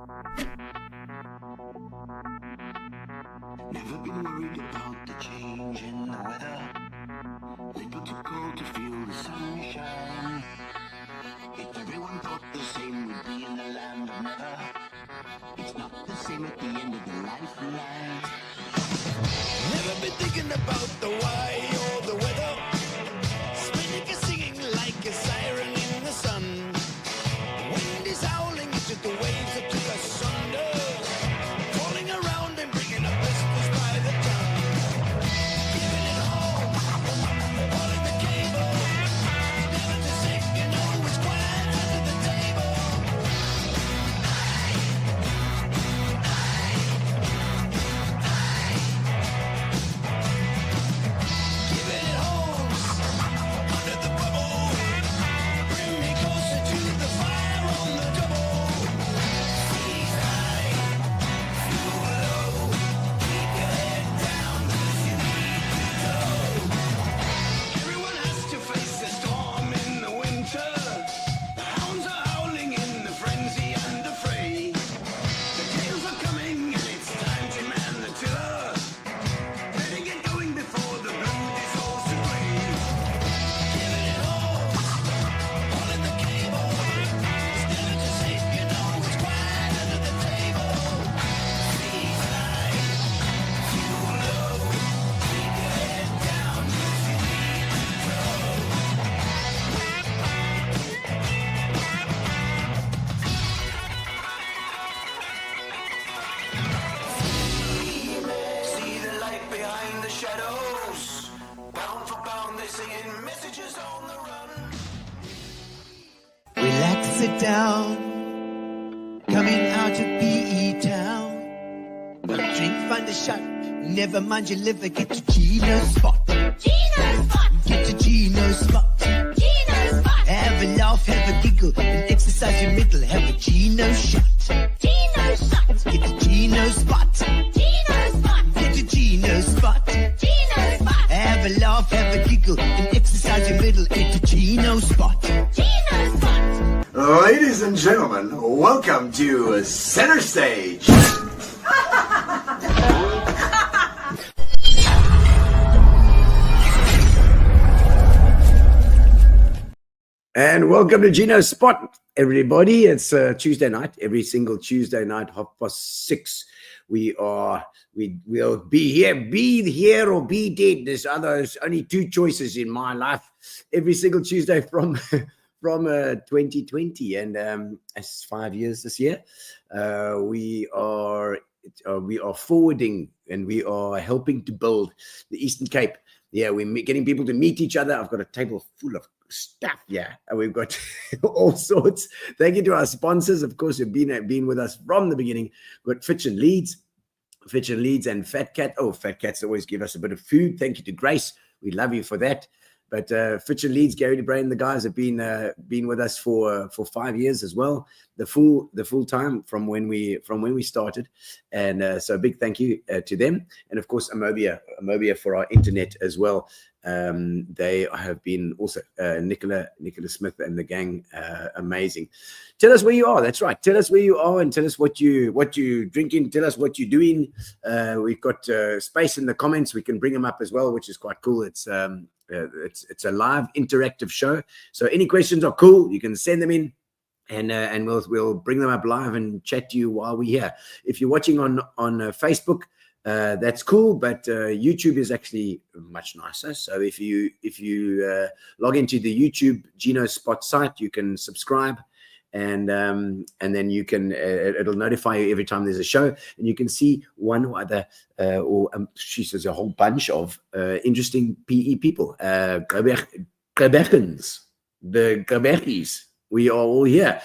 Never been worried about the change in the weather. Little too cold to feel the sunshine. If everyone thought the same, we'd be in the land of never. It's not the same at the end of the lifeline. Never been thinking about the why or the weather. Spinning singing like a siren in the sun. The wind is howling into the waves that took us under. Falling around and bringing up blisters by the ton. Giving it all in the cable. Never too sick, you know it's quiet under the table. Giving it home under the bubble. Bring me closer to the fire on the double. Breathe high, feel low. Keep your head down 'cause you need to go. Everyone has to face the storm in the winter. The hounds are howling in the frenzy and the fray. The tails are coming and it's time to man the tiller. Better get going before the blue dissolves away. Giving it all in the cable. It's never too safe, you know it's quiet under the table. Breathe high, feel low. Keep your head down 'cause you need to go. See the light behind the shadows. Pound for pound, they're singing messages on the run. Relax, sit down. Coming out of PE town. Well, drink, find a shot. Never mind your liver, get to Gino's spot. Gino spot! Get to Gino's spot. Gino spot! Have a laugh, have a giggle, and exercise your middle. Have a Gino shot. Gino shot! Get to Gino's spot. Gino spot! Get to Gino's spot. Gino spot! Have a laugh, have a giggle, and exercise your middle. Get to Gino's spot. Gino spot! Ladies and gentlemen, welcome to Center Stage. And welcome to Gino's Spot, everybody. It's Tuesday night, every single Tuesday night, 6:30. We'll be here or be dead. There's only two choices in my life every single Tuesday from 2020, and it's 5 years this year. We are forwarding and we are helping to build the Eastern Cape. Yeah, we're getting people to meet each other. I've got a table full of stuff. Yeah, and we've got all sorts. Thank you to our sponsors, of course, who've been with us from the beginning. We've got Fitch and Leeds and Fat Cat. Oh, Fat Cats always give us a bit of food. Thank you to Grace. We love you for that. But Fitch and Leeds, Gary DeBrain, the guys have been with us for 5 years as well, the full time from when we started, and so a big thank you to them, and of course Amobia for our internet as well. They have been also Nicola Smith and the gang, amazing. Tell us where you are. That's right. Tell us where you are and tell us what you drinking. Tell us what you're doing. We've got space in the comments. We can bring them up as well, which is quite cool. It's a live interactive show, so any questions are cool. You can send them in, and we'll bring them up live and chat to you while we're here. If you're watching on Facebook, that's cool, but YouTube is actually much nicer. So if you log into the YouTube Gino Spot site, you can subscribe, and then you can it'll notify you every time there's a show, and you can see one or other there's a whole bunch of interesting PE people, Quebecans, the Quebecies. We are all here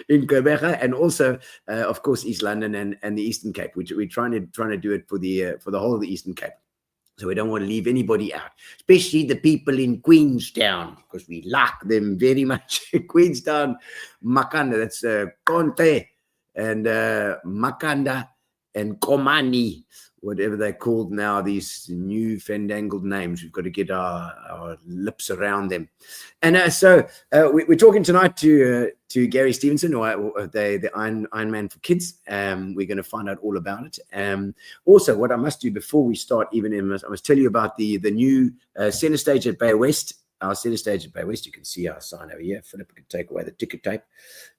in Quebec, and also, of course, East London and the Eastern Cape, which we're trying to do it for the whole of the Eastern Cape. So we don't want to leave anybody out, especially the people in Queenstown, because we like them very much. Queenstown, Makanda, that's Conte, and Makanda and Komani. whatever they're called now, these new fandangled names. We've got to get our lips around them. And so we're talking tonight to Gary Stephenson, or the Iron Man for Kids. We're going to find out all about it. Also, what I must do before we start, I must tell you about the new center stage at Bay West. Our center stage at Bay West, you can see our sign over here. Philip can take away the ticket tape.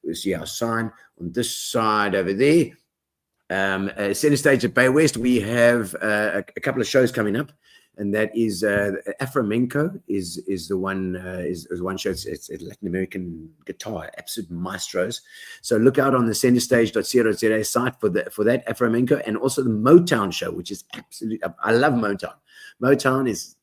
We'll see our sign on this side over there. Center stage at Bay West, we have a couple of shows coming up, and that is Afromenco is the one is one show. It's a Latin American guitar, absolute maestros. So look out on the centerstage.co.za site for that Afromenco, and also the Motown show, which is absolutely, I love Motown. Motown is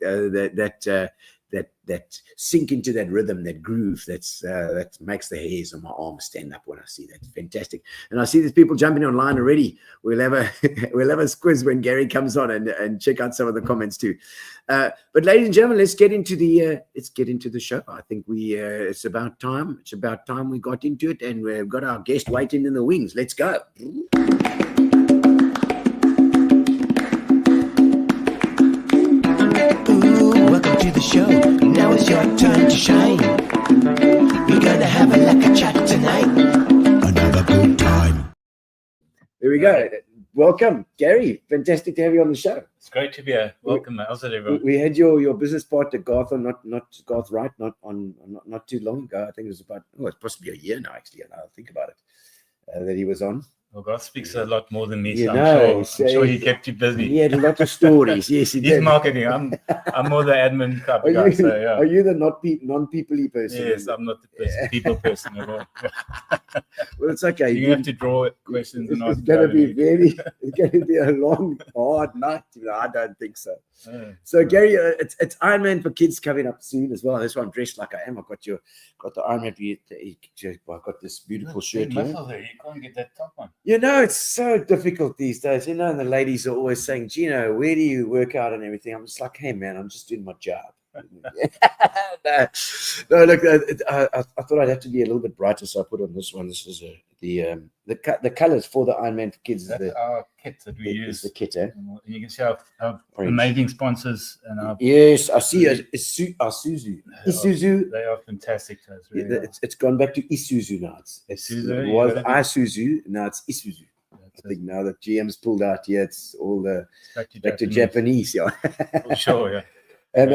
that sink into that rhythm, that groove, that makes the hairs on my arms stand up when I see that. It's fantastic. And I see there's people jumping online already. We'll have a squiz when Gary comes on and check out some of the comments too. But ladies and gentlemen, let's get into the show. I think it's about time. It's about time we got into it, and we've got our guest waiting in the wings. Let's go. Welcome to the show. Now it's your time to shine. We're gonna have a lekker chat tonight. Another good time. There we go. Welcome, Gary. Fantastic to have you on the show. It's great to be here. Welcome. How's it, everyone? We had your business partner Garth on, not Garth Wright, not too long ago. I think it was it's possibly a year now. Actually, now I think about it, that he was on. Well, God speaks a lot more than me, You so know, I'm sure he kept you busy. He had a lot of stories. Yes, he He's did. marketing. I'm more the admin type of guy. So yeah. Are you the non-people-y person? Yes, I'm not the people person at all. Well, it's okay. You have to draw questions and It's ask. going to be a long, hard night. I don't think so. So Gary, it's Iron Man for Kids coming up soon as well. That's why I'm dressed like I am. I've got the Iron Man. I've got this beautiful shirt here. You can't get that top one. You know, it's so difficult these days. You know, and the ladies are always saying, Gino, where do you work out and everything? I'm just like, hey, man, I'm just doing my job. no, look, I thought I'd have to be a little bit brighter, so I put on this one. This is the colors for the Iron Man for Kids. That's our kit that we use. The kit, eh? And you can see our amazing sponsors and our. Yes, I see Isuzu. Isuzu. They are fantastic. Really It's gone back to Isuzu now. Isuzu, it was Isuzu, now it's Isuzu. I think now that GM's pulled out, it's all back to Japanese, yeah. For sure, yeah. And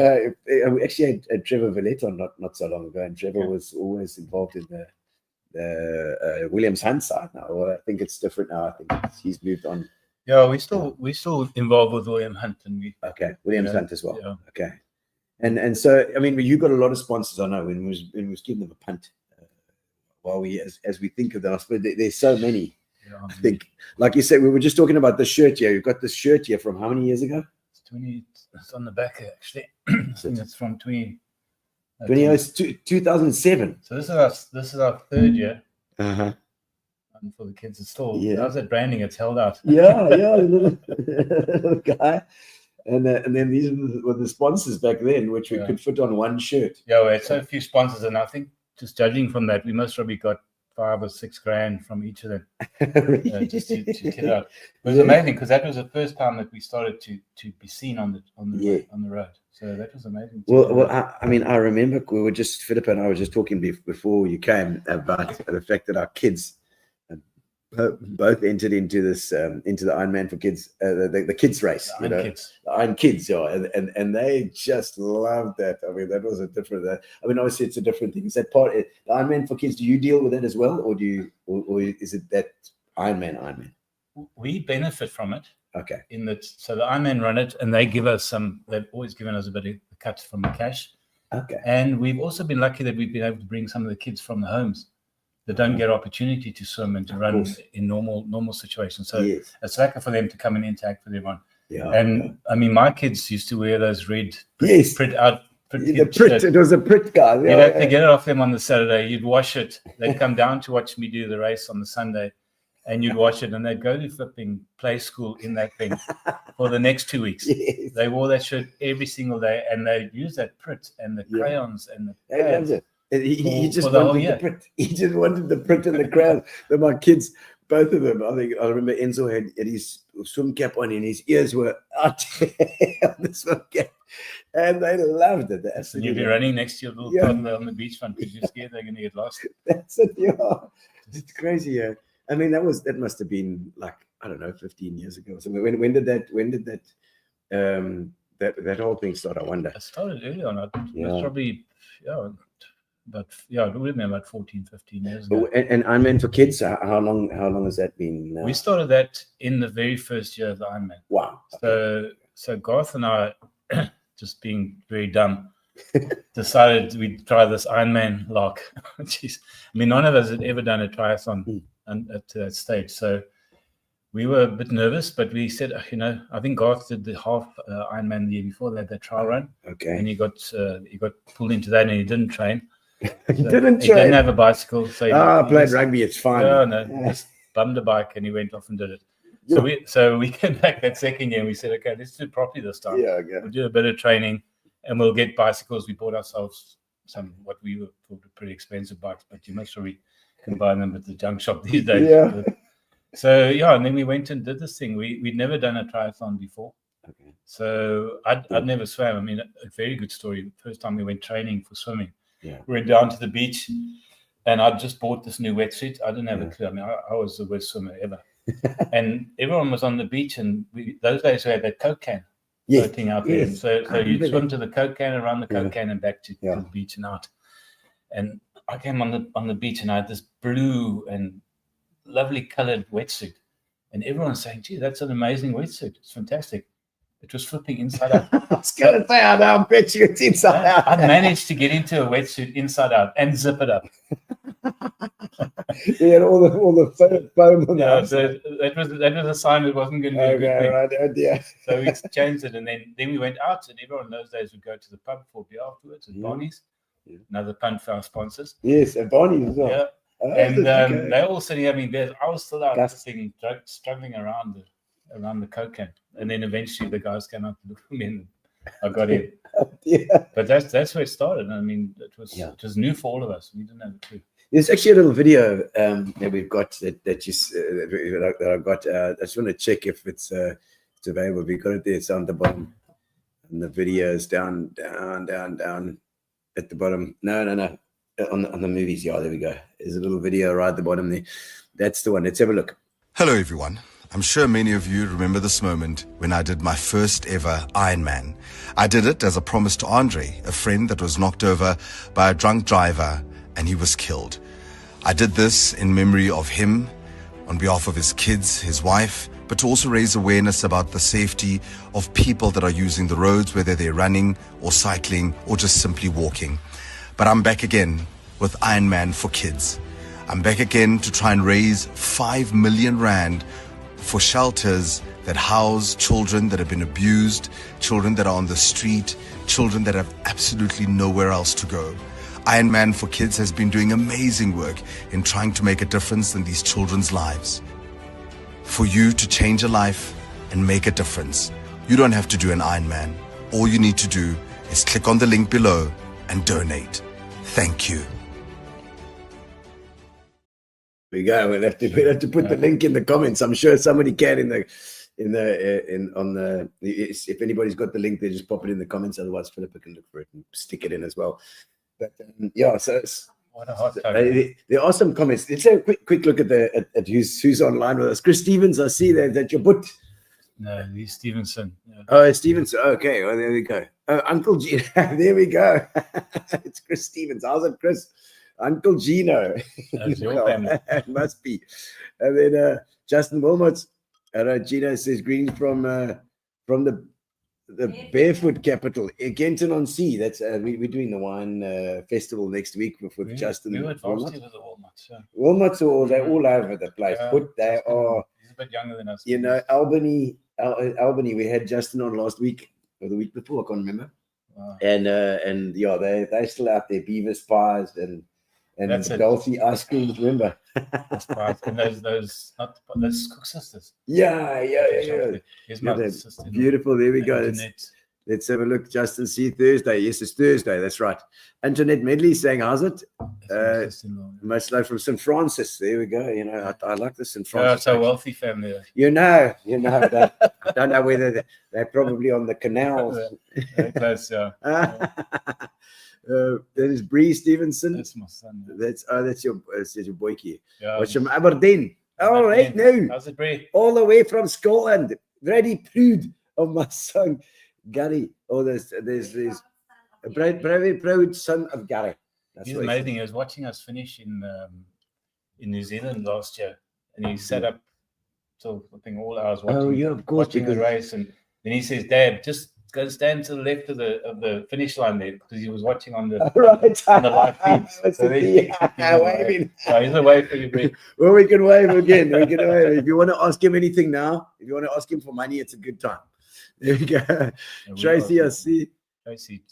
we actually had Trevor Valletta not so long ago, and Trevor was always involved in the Williams Hunt side now. Well, I think it's different now. I think he's moved on. Yeah, we still involved with William Hunt, and Williams Hunt as well. Yeah. Okay, and so I mean, you got a lot of sponsors. I know when we was giving them a punt. While as we think of them, I suppose there's so many. Yeah, I think, like you said, we were just talking about the shirt here. You've got this shirt here from how many years ago? It's on the back actually. I think it's from 2007. So this is our third year. Uh-huh. And for the kids, it's still Yeah. that branding. It's held out. Yeah, little guy. And then these were the sponsors back then, which we could fit on one shirt. Yeah, we had so few sponsors, and I think just judging from that, we most probably got $5 or $6 grand from each of them. Just to get it out. It was amazing because that was the first time that we started to be seen on the road. So that was amazing. Well, I mean, I remember Philip and I were just talking before you came about the fact that our kids both entered into this into the Iron Man for Kids, the kids race, the Iron Kids, yeah, and they just loved that. I mean, that was a different. I mean, obviously, it's a different thing. Is that part the Iron Man for Kids? Do you deal with that as well, or is it that Iron Man? We benefit from it. Okay. So the Iron Man run it, and they give us some. They've always given us a bit of cut from the cash. Okay. And we've also been lucky that we've been able to bring some of the kids from the homes that don't get opportunity to swim and to run in normal situations. So it's lucky for them to come and interact with everyone. Yeah. And I mean, my kids used to wear those red print out. It was a print guy. You'd have to get it off them on the Saturday. You'd wash it. They'd come down to watch me do the race on the Sunday, and you'd wash it, and they'd go to flipping play school in that thing for the next 2 weeks. Yes. They wore that shirt every single day, and they'd use that print and the crayons and the pads. He just wanted the print. He just wanted the print and the crowd. That my kids both of them. I remember Enzo had his swim cap on and his ears were out on the swim cap. And they loved it. And you'll be running next to your little toddler on the beachfront because you're scared they're going to get lost. That's it, yeah. It's crazy, yeah. I mean, that must have been like, I don't know, 15 years ago. So when did that whole thing start? I wonder. It started early on. It was probably, it would have been about 14, 15 years ago. And IronMan for Kids, how long has that been now? We started that in the very first year of the IronMan. Wow. Okay. So Garth and I, just being very dumb, decided we'd try this Ironman lark. Jeez. I mean, none of us had ever done a triathlon at that stage. So we were a bit nervous, but we said, I think Garth did the half Ironman the year before that trial run. Okay. And he got pulled into that and he didn't train. He didn't have a bicycle. So I played rugby. It's fine. Just bummed a bike and he went off and did it. So we came back that second year and we said, okay, let's do it properly this time. Yeah, okay. We'll do a bit of training and we'll get bicycles. We bought ourselves some what we thought were pretty expensive bikes, but you make sure we can buy them at the junk shop these days. Yeah. So and then we went and did this thing. We'd never done a triathlon before. Okay. So I'd never swam. I mean, a very good story. The first time we went training for swimming, we went down to the beach and I just bought this new wetsuit. I didn't have a clue. I mean, I was the worst swimmer ever. And everyone was on the beach, and those days we had that Coke can floating out there. So you'd swim to the Coke can, around the Coke can, and back to the beach and out. And I came on the beach, and I had this blue and lovely colored wetsuit, and everyone's saying, "Gee, that's an amazing wetsuit! It's fantastic." It was flipping inside out. I was going to say, I bet you it's inside out. I managed to get into a wetsuit inside out and zip it up. You had all the foam on that. So that was a sign it wasn't going to be a good thing. Right, yeah. So we changed it, and then we went out, and everyone in those days would go to the pub for beer afterwards at Barney's. Another pun for our sponsors. Yes, at Barney's as well. Yeah. And they're all sitting having beers. I was still out sitting, struggling around the Coke can. And then eventually the guys came up to look for me and I got in. But that's where it started. I mean, it was new for all of us. We didn't have a clue. There's actually a little video that we've got that I got. I just want to check if it's available. We got it there. It's on the bottom, and the video is down at the bottom. No. On the movies. Yeah, there we go. There's a little video right at the bottom there. That's the one. Let's have a look. Hello, everyone. I'm sure many of you remember this moment when I did my first ever Ironman. I did it as a promise to Andre, a friend that was knocked over by a drunk driver, and he was killed. I did this in memory of him, on behalf of his kids, his wife, but to also raise awareness about the safety of people that are using the roads, whether they're running or cycling or just simply walking. But I'm back again with IronMan for Kids. I'm back again to try and raise 5 million rand for shelters that house children that have been abused, children that are on the street, children that have absolutely nowhere else to go. IronMan for Kids has been doing amazing work in trying to make a difference in these children's lives. For you to change a life and make a difference, you don't have to do an Ironman. All you need to do is click on the link below and donate. Thank you. We go. We'll have to put the link in the comments. I'm sure somebody can if anybody's got the link, they just pop it in the comments. Otherwise, Philippa can look for it and stick it in as well. But so it's, what a hot topic. There are some comments. Let's have a quick look at who's online with us. Chris Stevens, I see that your book. No, he's Stephenson. Yeah. Oh, Stephenson. Okay, well, there we go. Uncle Gino. There we go. It's Chris Stevens. How's it, Chris? Uncle Gino. That's your family. It must be. And then Justin Wilmot. Gino says greetings from the barefoot capital, Genton on Sea. That's we're doing the wine festival next week with Justin. We were at varsity with the Walnuts. Yeah. Walnuts, they're all over the place. But they are. He's a bit younger than us. You know, Albany. We had Justin on last week or the week before. I can't remember. Wow. And yeah, they're still out there. Beaver's pies and Dolphy ice cream. Remember? That's pies. And those Cook Sisters. Yeah. Here's my sister. Beautiful. There we go. Let's have a look. Justin C. Thursday. Yes, it's Thursday. That's right. Antoinette Medley saying, how's it? Much love from St. Francis. There we go. You know, I like the St. Yeah, Francis. it's a wealthy family. You know, I don't know whether they're probably on the canals. Very close, yeah. That is Bree Stephenson. That's my son. Yeah. That's your boykie. Yeah, What's from Aberdeen? All right now. How's it, Brie? All the way from Scotland. Very proud of my son, Gary. Oh, there's a very proud son of Gary. That's He's what amazing. He was watching us finish in New Zealand last year, and he sat up till I think all hours watching. Oh, yeah, of course, watching the race, and then he says, "Dad, just go stand to the left of the finish line there," because he was watching on the right. on the live feed. So Waving. he's away for you, Brie. Well, we can wave again. We can wave. If you want to ask him anything now, if you want to ask him for money, it's a good time. There we go. Tracy, I see. Tracy,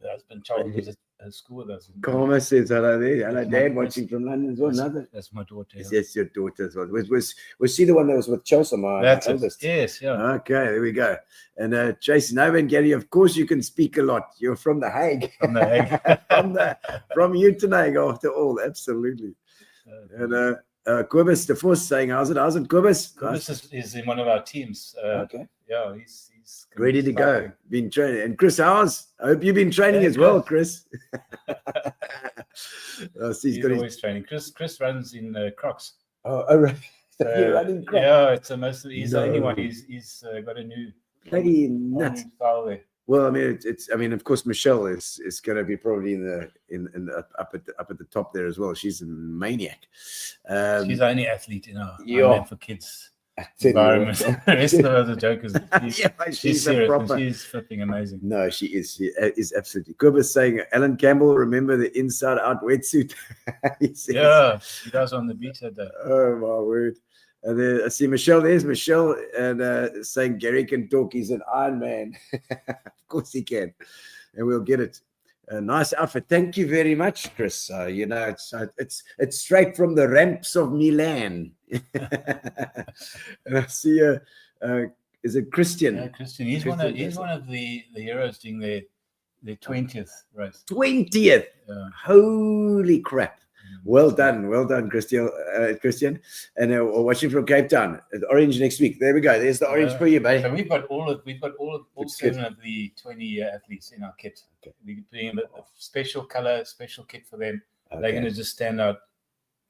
husband Charles was at school with us. Karma says hello there. Hello, Dad, watching from London as well. Another. That's my daughter. Yeah. Yes, your daughter as well. Was she the one that was with Chelsea, my That's eldest? Yes, yeah. Okay, there we go. And Tracy, no, and Gary, of course you can speak a lot. You're from The Hague. From The Hague. from Uitenhage, after all, absolutely. And Quibus, the first saying, how's it, Quibus? Quibus is in one of our teams. Okay. Yeah, he's ready to go. Been training. And Chris, how's? I hope you've been training as well, Chris. He's always training. Chris runs in Crocs. Oh, right. So, you're running Crocs? Yeah, it's he's the only one. He's got a new nuts style there. Well, I mean, it's. I mean, of course, Michelle is going to be probably in the up at the top there as well. She's a maniac. She's the only athlete in our for kids environment. The rest of us are jokers. She's serious. And she's flipping amazing. No, she is. She is absolutely. Kubba's saying, Alan Campbell, remember the inside-out wetsuit? Yeah, he does on the beach that day. Oh my word! And then I see Michelle. There's Michelle, and saying Gary can talk. He's an Iron Man. Of course he can, and we'll get it. A nice outfit. Thank you very much, Chris. You know, it's straight from the ramps of Milan. And I see is it Christian? Yeah, Christian. He's one of the heroes doing their 20th race. 20th. Yeah. Holy crap. Well done, Christian. And watching from Cape Town. Orange next week. There we go. There's the orange for you, buddy. So we've got all seven of the 20 athletes in our kit. Okay. We're putting a special color, special kit for them. Okay. They're going to just stand out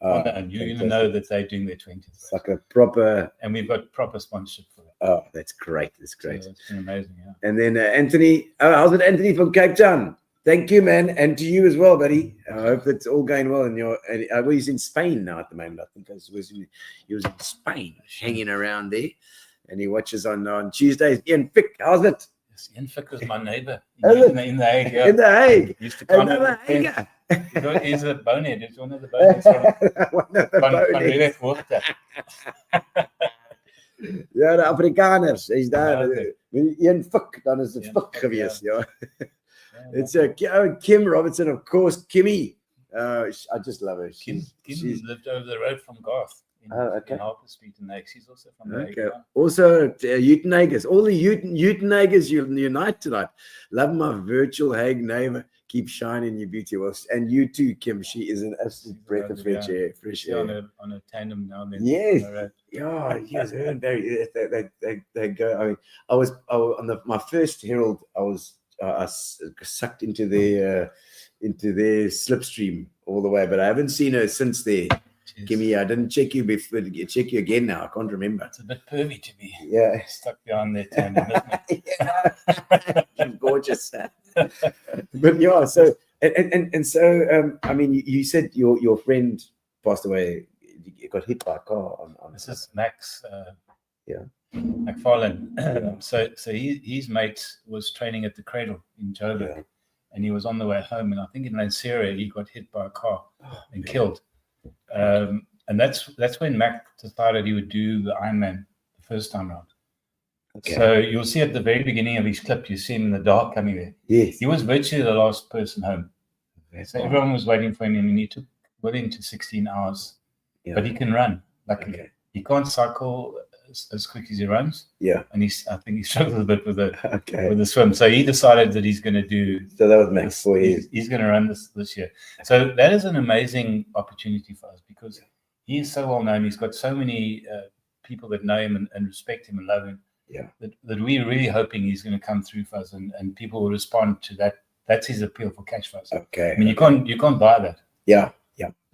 on that, and you're going to know that they're doing their 20th. It's like a proper, and we've got proper sponsorship for them. Oh, that's great. That's great. So it's been amazing. Yeah. And then Anthony. How's it, Anthony from Cape Town? Thank you, man, and to you as well, buddy. I hope it's all going well. Well, he's in Spain now at the moment. I think he was in Spain, hanging around there, and he watches on Tuesdays. Ian Fick, how's it? Yes, Ian Fick was my neighbour in the Hague. Yeah. In the Hague, used to come another Hague. He's a bonehead. He's one of the boneheads. One of the boneheads. Ja, de Afrikaners. Hy's daar. Ian Fick, dan is het Fick geweest, ja. It's Kim Robertson, of course. Kimmy, I just love her. Kim lived over the road from Garth in Harper Street in Hague. She's also from the Hague. Also, Uitenagers. All the Uitenagers unite tonight. Love my virtual Hague neighbor. Keep shining your beauty. Well, and you too, Kim. She is an absolute breath of fresh air. On a tandem now and then. Yes. Yes. They go. I mean, I was on my first Herald. I was sucked into their slipstream all the way, but I haven't seen her since there. Kimmy, I didn't check you before. Check you again now. I can't remember. It's a bit pervy to be stuck behind their tandem, isn't it? Gorgeous. But yeah, so and so I mean, you said your friend passed away. You got hit by a car on this is Max. McFarlane. So his mate was training at the Cradle in Joburg, and he was on the way home, and I think in Lancera he got hit by a car and killed. And that's when Mac decided he would do the IronMan the first time around. Okay. So you'll see at the very beginning of his clip, you see him in the dark coming there. Yes. He was virtually the last person home. So everyone was waiting for him, and he took well into 16 hours. Yeah. But he can run. Luckily, he can't cycle as quick as he runs, Yeah. and I think he struggles a bit with Okay. the swim. So he decided that he's going to do. So that was Max for you. He's going to run this year. So that is an amazing opportunity for us because he is so well known. He's got so many people that know him and respect him and love him. Yeah. That we're really hoping he's going to come through for us and people will respond to that. That's his appeal for Cash for us. Okay. I mean, you can't buy that. Yeah.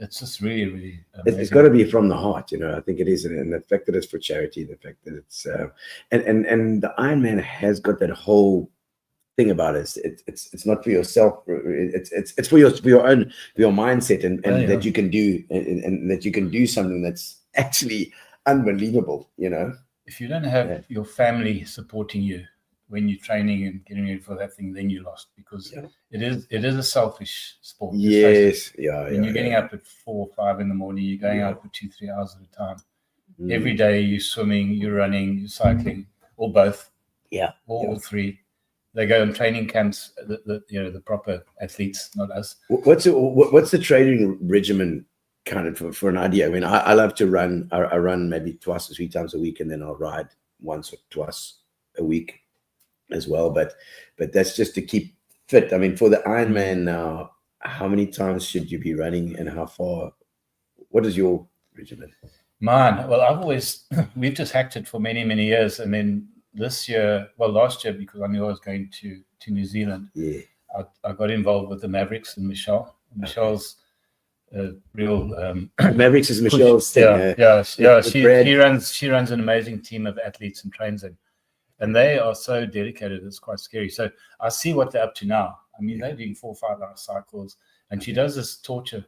It's just really, really It's amazing. got to be from the heart, I think it is, and the fact that it's for charity, the fact that it's and the Ironman has got that whole thing about it. It's not for yourself. It's for your mindset and Yeah. that you can do and that you can do something that's actually unbelievable. If you don't have Yeah. your family supporting you when you're training and getting ready for that thing, then you're lost because Yeah. it is a selfish sport. Let's face it. Yes. Yeah. When you're getting up at 4 or 5 in the morning, you're going out for 2-3 hours at a time. Mm. Every day you're swimming, you're running, you're cycling, or both. Yeah. All three. They go on training camps. The proper athletes, not us. What's the training regimen kind of for an idea? I mean, I love to run. I run maybe twice or 3 times a week, and then I'll ride once or twice a week as well. But that's just to keep fit. I mean, for the Ironman now, how many times should you be running, and how far? What is your regimen? Mine, well, we've just hacked it for many, many years, and then last year, because I knew I was going to New Zealand, Yeah. I got involved with the Mavericks and Michelle. Michelle's real Mavericks is Michelle's thing. yeah. with Brad. She runs an amazing team of athletes and trains them, and they are so dedicated. It's quite scary. So I see what they're up to now. I mean, they're doing 4 or 5 hour cycles, and she does this torture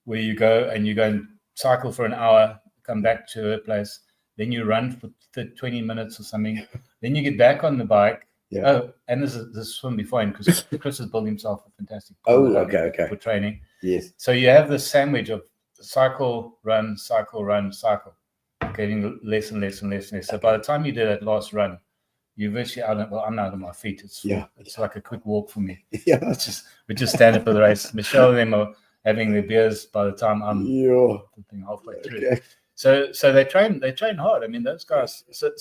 where you go and cycle for an hour, come back to her place, then you run for 20 minutes or something, then you get back on the bike. Yeah. Oh, and there's a swim beforehand because Chris has built himself a fantastic Oh, pool okay. for training. Yes. So you have this sandwich of cycle, run, cycle, cycle, getting less and less and less and less. So by the time you do that last run, you're virtually out. I'm out on my feet. It's like a quick walk for me. Yeah. We just stand up for the race. Michelle and them are having their beers by the time I'm halfway through. Okay. So they train hard. I mean, those guys. So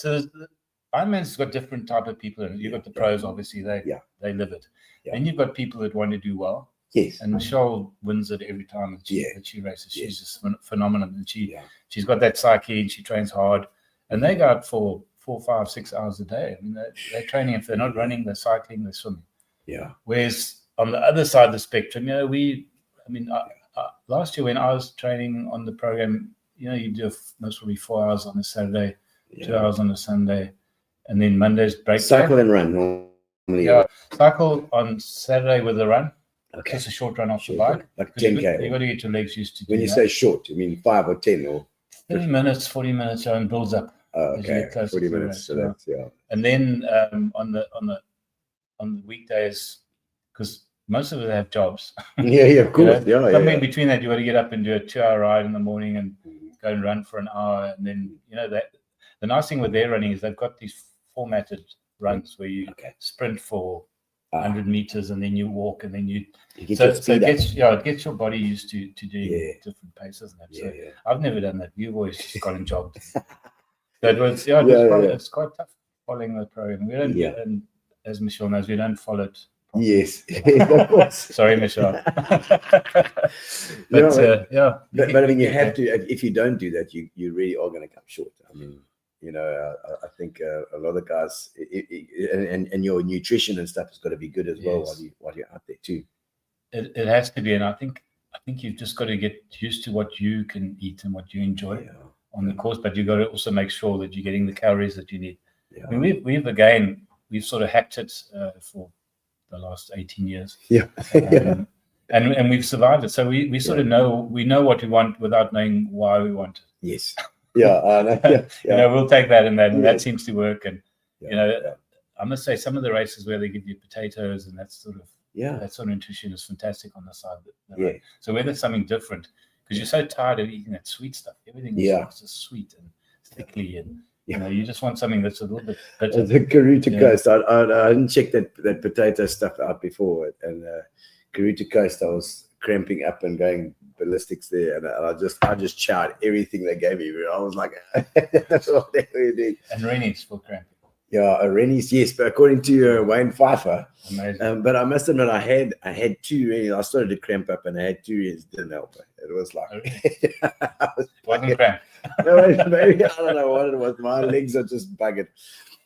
Ironman's got different type of people in it. You've got the pros, obviously, they live it. Yeah. And you've got people that want to do well. Yes. And Michelle wins it every time that she races. She's just phenomenal. And she's got that psyche and she trains hard. And they go out for 4, 5, 6 hours a day. I mean, they're training. If they're not running, they're cycling, they're swimming. Yeah. Whereas on the other side of the spectrum, last year when I was training on the program, you do most probably 4 hours on a Saturday, 2 hours on a Sunday, and then Monday's break. Cycle and run normally. Yeah, cycle on Saturday with a run. Okay. Just a short run off the bike. Like 10K. 10K. You got to get your legs used to When do you that. say short, you mean 5 or 10 or? 30 minutes, 40 minutes, and builds up. Oh, as you okay. get closer 40 to the minutes. race, So that's, yeah. And then on the weekdays, because most of us have jobs. Yeah, of course. Yeah, Somewhere in between that, you got to get up and do a 2 hour ride in the morning and go and run for an hour. And then, that the nice thing with their running is they've got these formatted runs where you sprint for 100 meters and then you walk and then you get so your speed up. it gets your body used to doing different paces and that. So Yeah. I've never done that. You've always just gone and jogged. So it was it's quite tough following the program. We don't and as Michelle knows, we don't follow it. Yes, of course. Sorry, Michelle. But But I mean, you have to. If you don't do that, you really are going to come short. I mean, I think a lot of guys, and your nutrition and stuff has got to be good as well while you're out there too. It has to be, and I think you've just got to get used to what you can eat and what you enjoy on the course, but you've got to also make sure that you're getting the calories that you need. Yeah. I mean, we've sort of hacked it for the last 18 years. Yeah. And we've survived it. So we sort of know what we want without knowing why we want it. Yes. Yeah. We'll take that and that seems to work. And I must say some of the races where they give you potatoes and that sort of nutrition is fantastic on the side. So whether it's something different, because you're so tired of eating that sweet stuff, everything is just sweet and thickly, and you just want something that's a little bit better. The Karoo Coast, I didn't check that potato stuff out before, and Karoo Coast, I was cramping up and going ballistics there, and I just chowed everything they gave me. I was like, that's what they were doing. And Rennie's for cramping. Yeah, Rennie's, yes, but according to Wayne Pfeiffer. Amazing. But I must admit, I had 2 Rennies. I started to cramp up, and I had 2 Rennies. Didn't help. It was like, Wasn't cramp. no, maybe I don't know what it was. My legs are just buggered.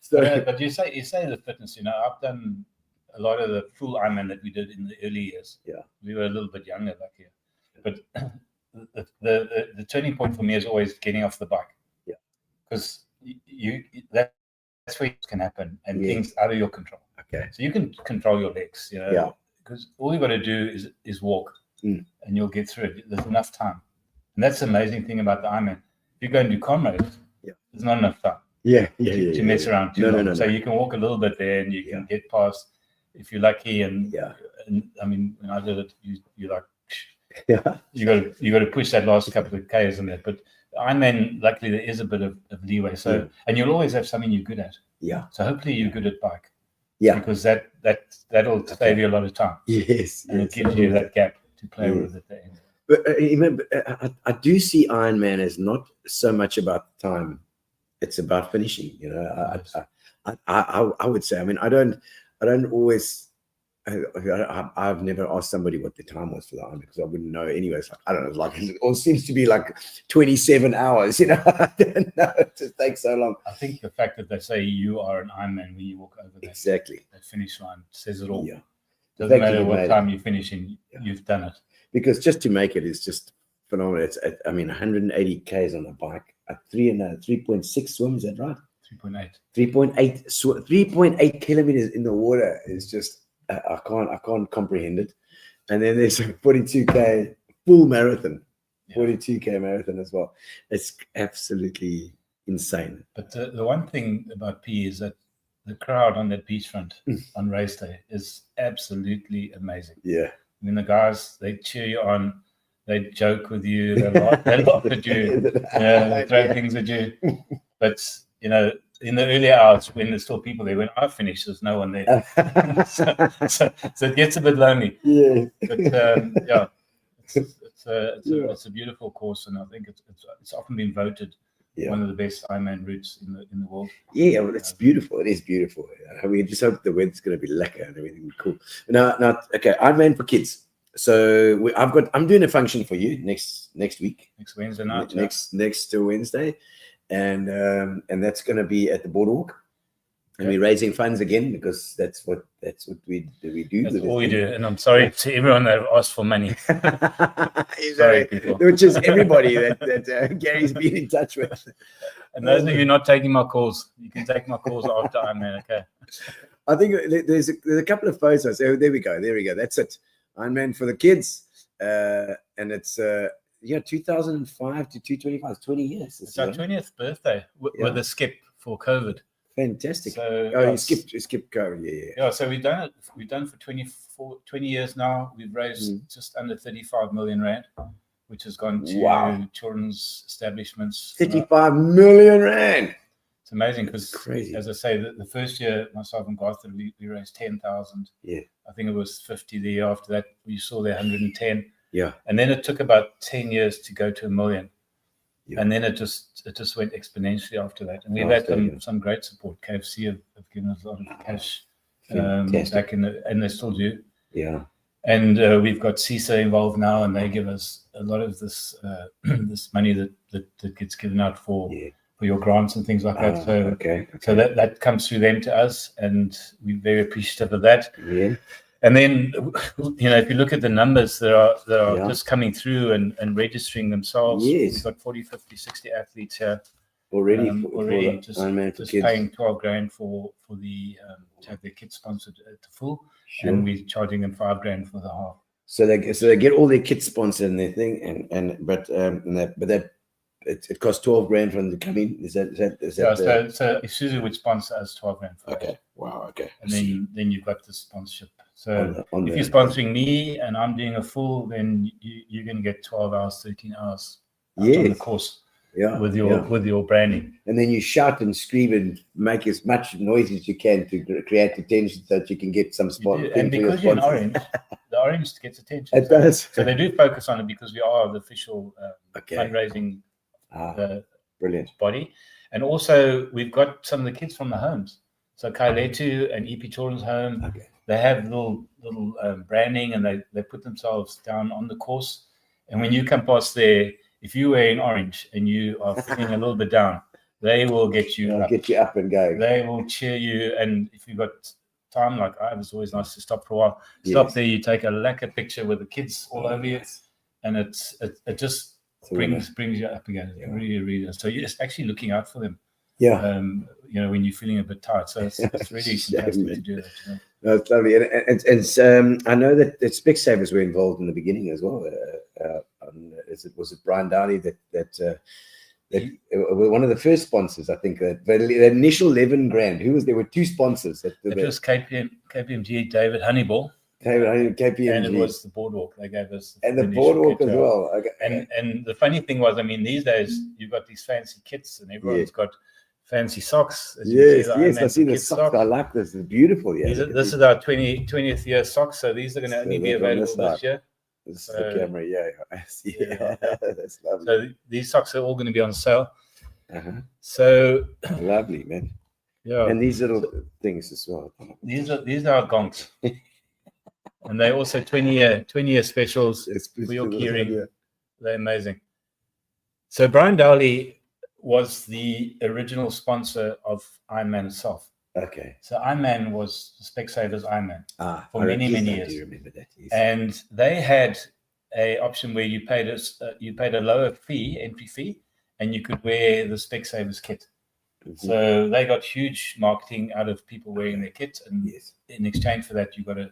So, But you say the fitness. I've done a lot of the full Ironman that we did in the early years. Yeah, we were a little bit younger back here, but the turning point for me is always getting off the bike. Yeah, because that's where it can happen, and Yes. things out of your control. okay. So you can control your legs. Yeah. Because all you got to do is walk, Mm. and you'll get through it. There's enough time, and that's the amazing thing about the Ironman. If you go and do comrades, Yeah. there's not enough time Yeah, to mess around too No, no, long. no, So no. you can walk a little bit there, and you can get past if you're lucky. And Yeah. and I mean, when I did it, you like Yeah, you got to push that last couple of Ks in there. But Ironman, luckily, there is a bit of leeway. So Yeah. and you'll always have something you're good at. yeah, So hopefully you're good at bike. Yeah. Because that'll save you a lot of time, yes. and yes. it gives you that gap to play Yes. with at the end. But I do see Iron Man as not so much about time; it's about finishing. I would say. I mean, I don't always. I've never asked somebody what the time was for the Iron because I wouldn't know anyway. It's like, I don't know. It's like it all seems to be like 27 hours. I don't know. It just takes so long. I think the fact that they say you are an Ironman when you walk over Exactly. that finish line says it all. Yeah. Doesn't fact that matter you what made time you finish in, you've done it. Because just to make it is just phenomenal. It's 180 k's on a bike, 3.6 swim. Is that right? 3.8. 3.8 kilometers in the water is just I can't comprehend it. And then there's a 42k full marathon, 42k marathon as well. It's absolutely insane. But the one thing about P is that the crowd on that beachfront on race day is absolutely amazing. Yeah. I mean, the guys, they cheer you on, they joke with you, they laugh at you, they throw things at you. But, in the early hours when there's still people there, when I finish, there's no one there. so it gets a bit lonely. Yeah. But it's a beautiful course, and I think it's often been voted one of the best Ironman routes in the world. Yeah, well, it's beautiful. It is beautiful. We just hope the weather's going to be lekker and everything cool. Now, okay, Ironman for kids. So I'm doing a function for you next week. Next Wednesday night. Next Wednesday, and that's going to be at the boardwalk. And we're raising funds again because that's what we do. That's all we do. And I'm sorry to everyone that asked for money. Sorry, people. Which is everybody that Gary's been in touch with. And those of you not taking my calls, you can take my calls after Ironman, okay? I think there's a couple of photos. Oh, there we go. That's it. Ironman for the kids. And it's 2005 to 225. It's 20 years. It's our 20th birthday with a skip for COVID. Fantastic. So, you skipped COVID. Yeah. Yeah, so we've done it. We've done it for 20 years now. We've raised just under 35 million rand, which has gone to children's establishments. 35 million rand. It's amazing because, crazy. As I say, the first year, myself and Garth, we raised 10,000. Yeah. I think it was 50 the year after that. We saw the 110. Yeah. And then it took about 10 years to go to 1 million. Yeah. And then it just went exponentially after that. And we've had some great support. KFC have given us a lot of cash back and they still do. Yeah. And we've got CISA involved now, and they give us a lot of this this money that gets given out for your grants and things like that. So so that comes through them to us, and we're very appreciative of that. Yeah. And then, if you look at the numbers that are just coming through and registering themselves, we've got 40, 50, 60 athletes here already just kids. paying 12 grand for the to have their kits sponsored at the full, and we're charging them 5 grand for the half. So they get all their kits sponsored and their thing, but it costs 12 grand for them to come in. Is that so Isuzu would sponsor us 12 grand for that. Wow. Okay. And then you've got the sponsorship. So on if you're sponsoring me and I'm doing a full, then you're going to get 12 hours, 13 hours on the course with your branding. And then you shout and scream and make as much noise as you can to create attention so that you can get some spot. And because you're in Orange, the orange gets attention. It does. So they do focus on it because we are the official Okay. fundraising Brilliant. body. And also we've got some of the kids from the homes. So Kailetu and EP Children's Home, Okay. they have little branding, and they put themselves down on the course. And when you come past there, if you wear in orange and you are feeling a little bit down, they will get you up. Get you up and going. They will cheer you. And if you've got time like I have, it's always nice to stop for a while. Stop there, you take a lacquer picture with the kids all over you, and it just brings you up again. It really, really does. So you're just actually looking out for them. Yeah. When you're feeling a bit tired. So it's really fantastic to do that. That's lovely. And I know that Specsavers were involved in the beginning as well. Was it Brian Downey that one of the first sponsors? I think that the initial 11 grand. There were two sponsors. It was KPMG, David Honeyball. KPMG. And it was the boardwalk. They gave us the boardwalk as well. Okay. And the funny thing was, I mean, these days you've got these fancy kits, and everyone's got fancy socks. Yes, I've seen the socks. I like this. It's beautiful. Yeah. This is our 20th year socks, so these are going to only be available this year. This is the camera. Yeah. That's lovely. So these socks are all going to be on sale. So lovely, man. Yeah. And these little things as well. These are our gongs. And they're also 20-year specials for your keyring. Yeah. They're amazing. So Brian Dowley was the original sponsor of IronMan itself. Okay. So IronMan was Specsavers IronMan for many years. I do remember that. Yes. And they had a option where you paid a lower entry fee, and you could wear the Specsavers kit. Mm-hmm. So they got huge marketing out of people wearing their kit, and in exchange for that, you got a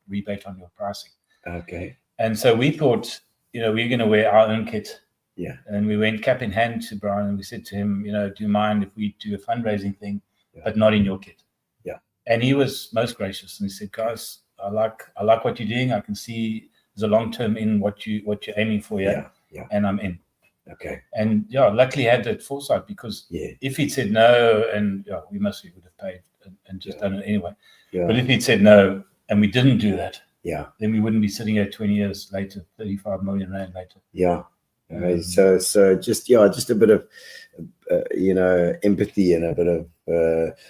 rebate on your pricing. Okay. And so we thought, we're going to wear our own kit. Yeah. And we went cap in hand to Brian, and we said to him, do you mind if we do a fundraising thing, but not in your kit? Yeah. And he was most gracious, and he said, guys, I like what you're doing. I can see there's a long term in what you're aiming for here, and I'm in. Okay. And luckily had that foresight, because if he'd said no, and we mostly would have paid and just done it anyway. Yeah. But if he'd said no and we didn't do that, then we wouldn't be sitting here 20 years later, 35 million rand later. Yeah. So just a bit of empathy, and a bit of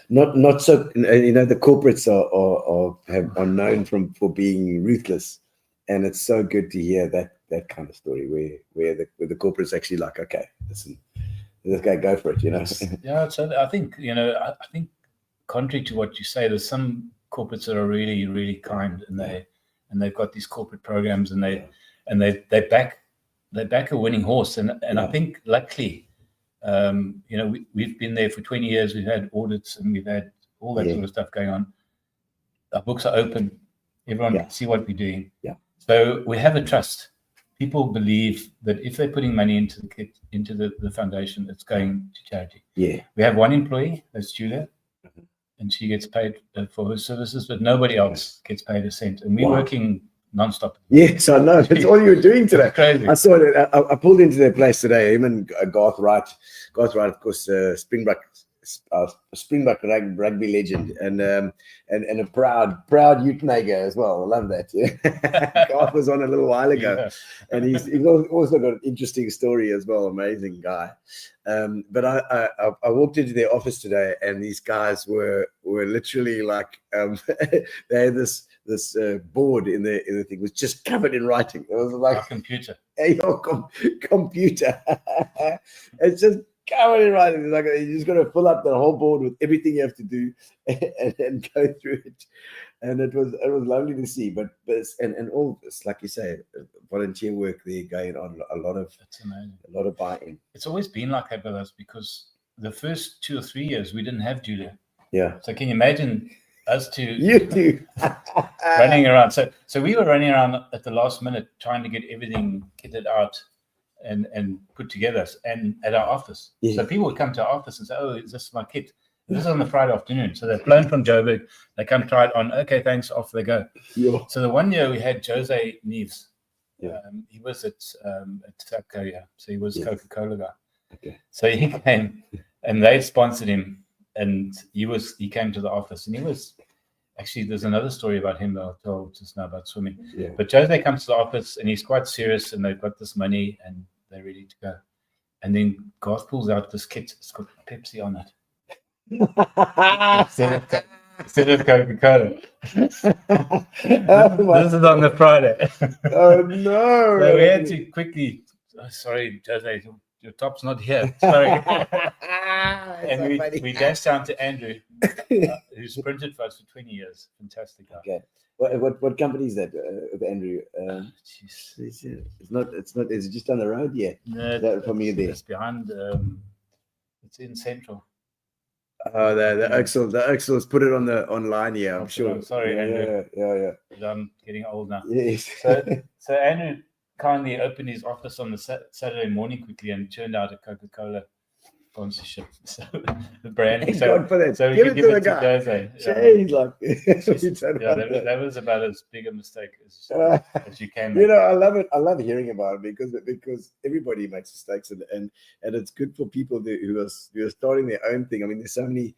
not so the corporates are known for being ruthless, and it's so good to hear that kind of story where the corporates actually like, okay, listen, this guy, go for it, Yeah, so I think I think contrary to what you say, there's some corporates that are really, really kind, and they've got these corporate programs, and they back a winning horse, and I think luckily, we've been there for 20 years. We've had audits, and we've had all that sort of stuff going on. Our books are open. Everyone can see what we're doing. Yeah. So we have a trust. People believe that if they're putting money into the foundation, it's going to charity. Yeah. We have one employee, that's Julia, and she gets paid for her services, but nobody else gets paid a cent. And we're working non-stop. Yes, I know. That's all you were doing today. Crazy. I saw it. I pulled into their place today. Him and Garth Wright, of course, Springbok rugby legend, and a proud Utenager as well. I love that. Yeah. Garth was on a little while ago, and he's also got an interesting story as well. Amazing guy. But I walked into their office today, and these guys were literally like they had this board in the thing was just covered in writing. It was like a computer. Computer. It's just covered in writing. It's like you just got to fill up the whole board with everything you have to do and go through it. And it was lovely to see. But all this, like you say, volunteer work there going on, a lot of buy-in. It's always been like that with us, because the first 2 or 3 years we didn't have Julia. Yeah. So can you imagine us two running around? So we were running around at the last minute trying to get everything kitted out and put together, and at our office. Yeah. So people would come to our office and say, "Oh, is this my kit?" This is on the Friday afternoon. So they're flown from Joburg. They come try it on. Okay, thanks. Off they go. Yeah. So the one year we had Jose Neves. Yeah. He was at South Korea. So he was Coca-Cola guy. Okay. So he came, and they sponsored him, and he came to the office, and he was Actually, there's another story about him that I'll tell just now about swimming. Yeah. But Jose comes to the office and he's quite serious, and they've got this money and they're ready to go. And then Garth pulls out this kit. It's got Pepsi on it. Instead of Coca-Cola. This is on the Friday. Oh no! So we had to quickly, sorry, Jose, your top's not here. Sorry. And we dashed down to Andrew, who sprinted for us for 20 years. Fantastic guy. Okay. What company is that, Andrew? Jeez. It's not. Is it just on the road? Yeah. No, That from you there. it's behind. It's in Central. Oh, the Axels put it on the online. Yeah, I'm sure. Sorry, Andrew. Yeah. I'm getting old now. Yes. So Andrew kindly opened his office on the Saturday morning quickly, and turned out a Coca-Cola sponsorship. So the brand. Thank So, God for that. so we Give could it give to it the to guy. Jose. Jeez, like, That was about as big a mistake as you can You make. know, I love it. I love hearing about it because everybody makes mistakes, and it's good for people who are starting their own thing. I mean, there's so many,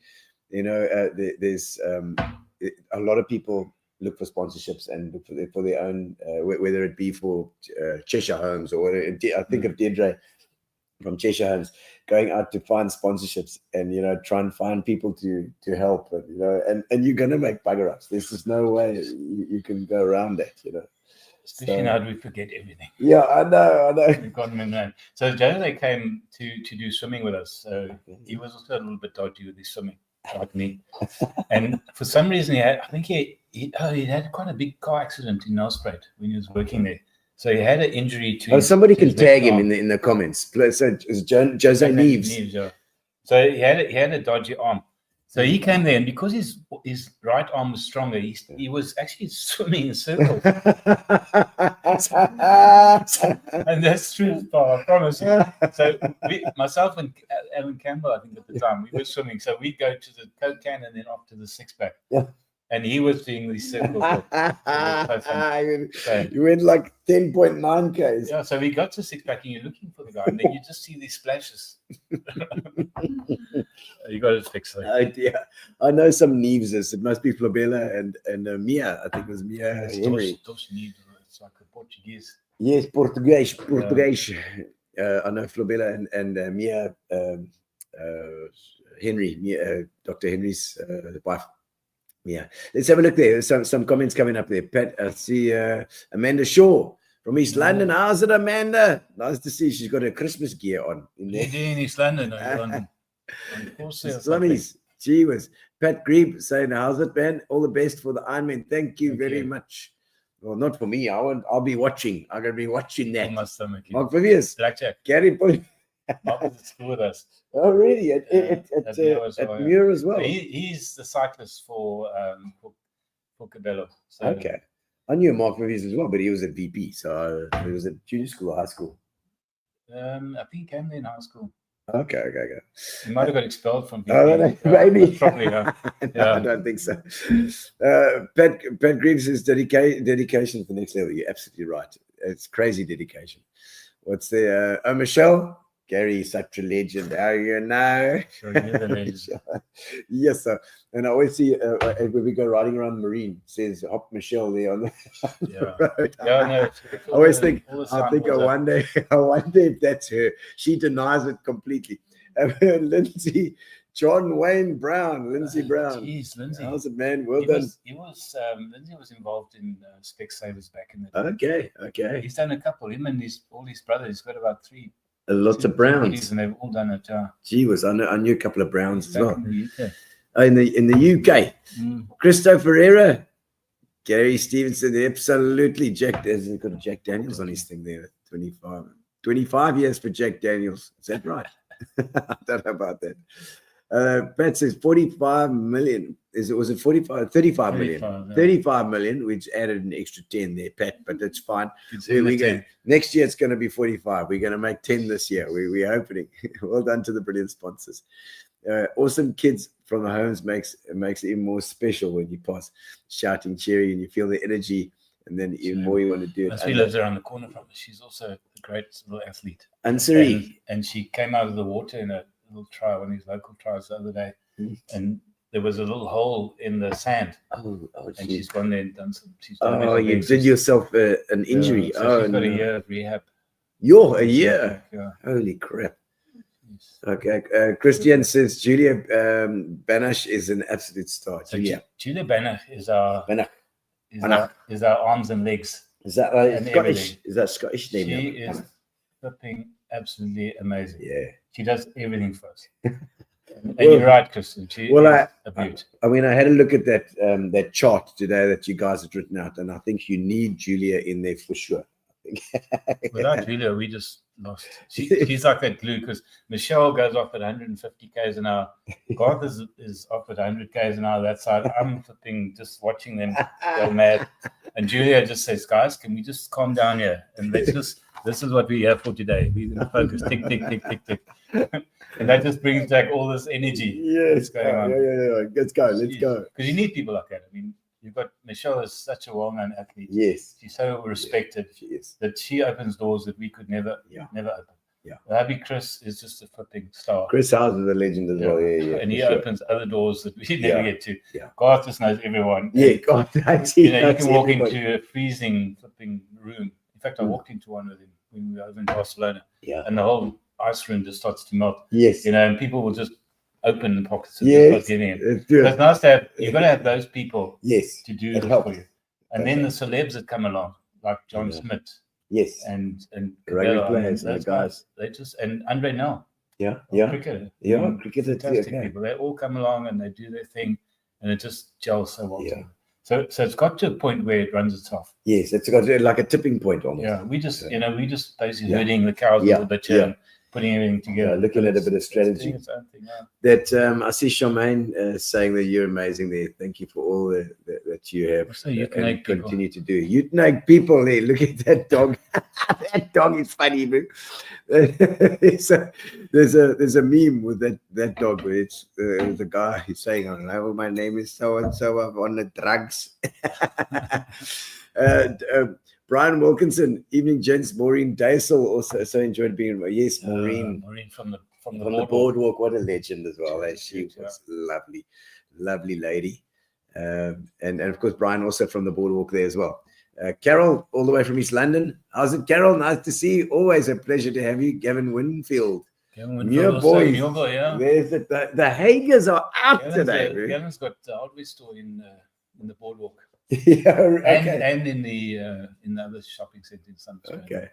there's a lot of people look for sponsorships and look for their own, whether it be for Cheshire Homes or whatever. I think of Deirdre from Cheshire Homes going out to find sponsorships and try and find people to help, and you're gonna make bugger ups. There's just no way you can go around that, Especially now that we forget everything. Yeah, I know. We've got him in there. So Jose came to do swimming with us. So he was also a little bit dodgy with his swimming, like me. And for some reason, he had quite a big car accident in Nelspruit when he was working there. So he had an injury to. Somebody to can his tag left him arm. in the comments. So it's Jose Neves. Yeah. So he had a dodgy arm. So he came there, and because his right arm was stronger, he was actually swimming in circles. And that's true, Paul, I promise you. So myself and Alan Campbell, I think at the time, we were swimming. So we'd go to the Coke can and then off to the six pack. Yeah. And he was doing these circles. You went like 10.9 Ks. Yeah, so we got to six pack and you're looking for the guy, and then you just see these splashes. You got it fixed. Oh dear. I know some Neveses. It must be Flabella and Mia. I think it was Mia Henry. It's like a Portuguese. Yes, Portuguese. I know Flabella and Mia Henry, Dr. Henry's wife. Yeah, let's have a look there. Some comments coming up there. Pat, I see Amanda Shaw from East London. How's it, Amanda? Nice to see. She's got her Christmas gear on. In there. You're in East London, or you're on course. Slummies. Gee whiz. Pat Grebe saying, how's it, man? All the best for the Ironman. Thank you very much. Well, not for me. I'll be watching. I'm going to be watching that. On my stomach. Mark Vivius. Blackjack. Gary Bull. Mark was at school with us. Oh, really? At Muir as well. He's the cyclist for Cabello. So, Okay. I knew Mark Vivius as well, but he was at VP. So he was at junior school or high school. I think he came there in high school. Okay. He might have got expelled from VP. Maybe. Probably, yeah. No, I don't think so. Pat Greaves says dedication for next level. You're absolutely right. It's crazy dedication. What's the Michelle? Gary, such a legend. How you know? Sure, you're the legend. Yes, sir. And I always see when we go riding around the marine, it says Hop Michelle there on the road. Yeah, no, I always think, I wonder if that's her. She denies it completely. Lindsay, John Wayne Brown, Lindsay Brown. Jeez, Lindsay. How's it, man? Well done. Lindsay was involved in Specsavers back in the day. Okay. He's done a couple. Him and all his brothers. He's got about three. Lots of Browns. And they've all done it. Gee whiz, I knew a couple of Browns as well. In the UK. In the UK. Christo Ferreira, Gary Stephenson, absolutely. He's got Jack Daniels on his thing there. 25 years for Jack Daniels. Is that right? I don't know about that. Pat says 45 million. Was it 45? 35 million. 35 million, which added an extra 10 there, Pat, but that's fine. Next year it's going to be 45. We're going to make 10 this year. We're hoping. Well done to the brilliant sponsors. Awesome kids from the homes makes it even more special when you pass, shouting, cheering, and you feel the energy, and then even more you want to do it. She lives around the corner from us. She's also a great little athlete. And Siri. And she came out of the water in a little trial, one of these local trials the other day. And there was a little hole in the sand, Oh, and geez. she's gone there and done some. She's done Oh, you did yourself an injury. So Oh, she's got no. a year of rehab. You're a She's year. back, yeah. Holy crap. Yes. Okay. Christian says Julia Banash is an absolute star. So Julia. Julia Banach is our Banach. is our arms and legs. Is that And Scottish? everything. Is that Scottish name? She is flipping absolutely amazing. Yeah. She does everything for us. And Well- you're right, Kristen. She well, is a beaut. I mean, I had a look at that chart today that you guys had written out, and I think you need Julia in there for sure. Without Julia, we just lost. She's like that glue because Michelle goes off at 150 k's an hour. Garth is off at 100 k's an hour that side. I'm flipping just watching them go mad. And Julia just says, guys, can we just calm down here? And let's just, this is what we're here for today. We're going to focus. Tick, tick, tick, tick, tick. And that just brings back all this energy. Yes, that's going on. yeah. Let's go. Let's go. Because you need people like that. I mean, you've got Michelle is such a well-known athlete. Yes, She's so respected she is. that she opens doors that we could never open. Yeah. Hubby Chris is just a flipping star. Chris House is a legend as well. Yeah. And for he sure. opens other doors that we never get to. Yeah. Garth just knows everyone. Yeah, And, God, you know, you can walk into a freezing flipping room. In fact, I walked into one with him when we were over in Barcelona, Yeah. and the whole ice room just starts to melt. Yes. You know, and people will just open the pockets and Yes. start giving him. Let's So do it's it. nice to have. You've got to have those people Yes. to do It this helps. for you. And then the celebs that come along, like John Yeah. Smith Yes. and Rugby Cabello, players, the those guys. They just and Andre Nell, Yeah. Yeah. cricketer. Yeah. Mm, Cricket. fantastic Okay. people. They all come along and they do their thing, and it just gels so well. Yeah. together. So it's got to a point where it runs itself. Yes, it's got like a tipping point almost. Yeah, we just we just basically Yeah. herding the cows a Yeah. little bit here Yeah. and putting everything together. Yeah, looking at a bit of It's strategy. doing its own thing, yeah. That I see Charmaine saying that you're amazing there. Thank you for all that you have So you can and make people. continue to do. You make people there. Look at that dog. That dog is funny, bro. there's a meme with that dog where it's the guy who's saying, "Hello, my name is so and so. I'm on the drugs." Brian Wilkinson, evening, gents. Maureen Daisel also so enjoyed being. Yes, Maureen. Maureen from the On the boardwalk. boardwalk, what a legend as well. She Yeah. was lovely lady. And of course, Brian also from the boardwalk there as well. Carol, all the way from East London. How's it, Carol? Nice to see you. Always a pleasure to have you. Gavin Winfield. Gavin Muir Winfield also, boys. Muir boy, yeah. There's the Hagers are out today. bro. Gavin's got a hardware store in the boardwalk Yeah, okay. and in the other shopping centre in some. Okay.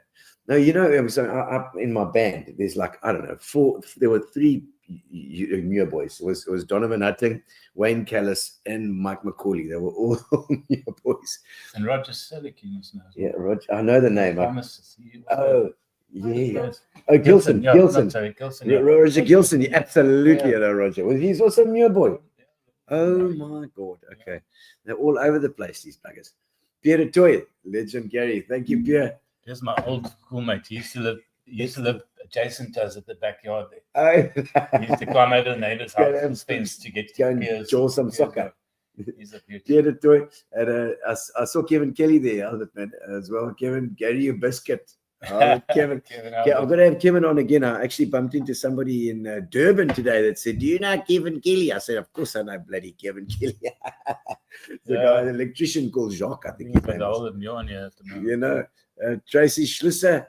No, you know, so up in my band, there's like, I don't know, there were three Muir boys. It was Donovan Hutting, Wayne Callis, and Mike McCauley. They were all Muir boys. And Roger Selleck, you must know. Yeah, Roger, I know the name. Pharmacist. Oh, yeah. Yes. Oh, Gilson. Yeah, Gilson. not sorry, Gilson. Yeah. Roger Gilson. You absolutely Yeah. know Roger. Well, he's also a Muir boy. Yeah. Oh, my God. Okay. They're all over the place, these buggers. Pierre Toy, legend Gary. Thank you, Pierre. There's my old schoolmate. He used to live adjacent to us at the backyard there. Oh, He used to climb over the neighbor's Go house and and fence to get go to and Pierre's. jaw some Pierre's soccer. dog. He's a beauty. Pierre Toy. And I saw Kevin Kelly there, man, as well. Kevin, Gary, your biscuit. Oh, Kevin. Kevin Yeah, I've Albert. got to have Kevin on again. I actually bumped into somebody in Durban today that said, "Do you know Kevin Kelly?" I said, "Of course I know bloody Kevin Kelly." The Yeah. guy, the electrician called Jacques, I think He's his got name the is. whole of Muir here at the moment. You know, Tracy Schlusser.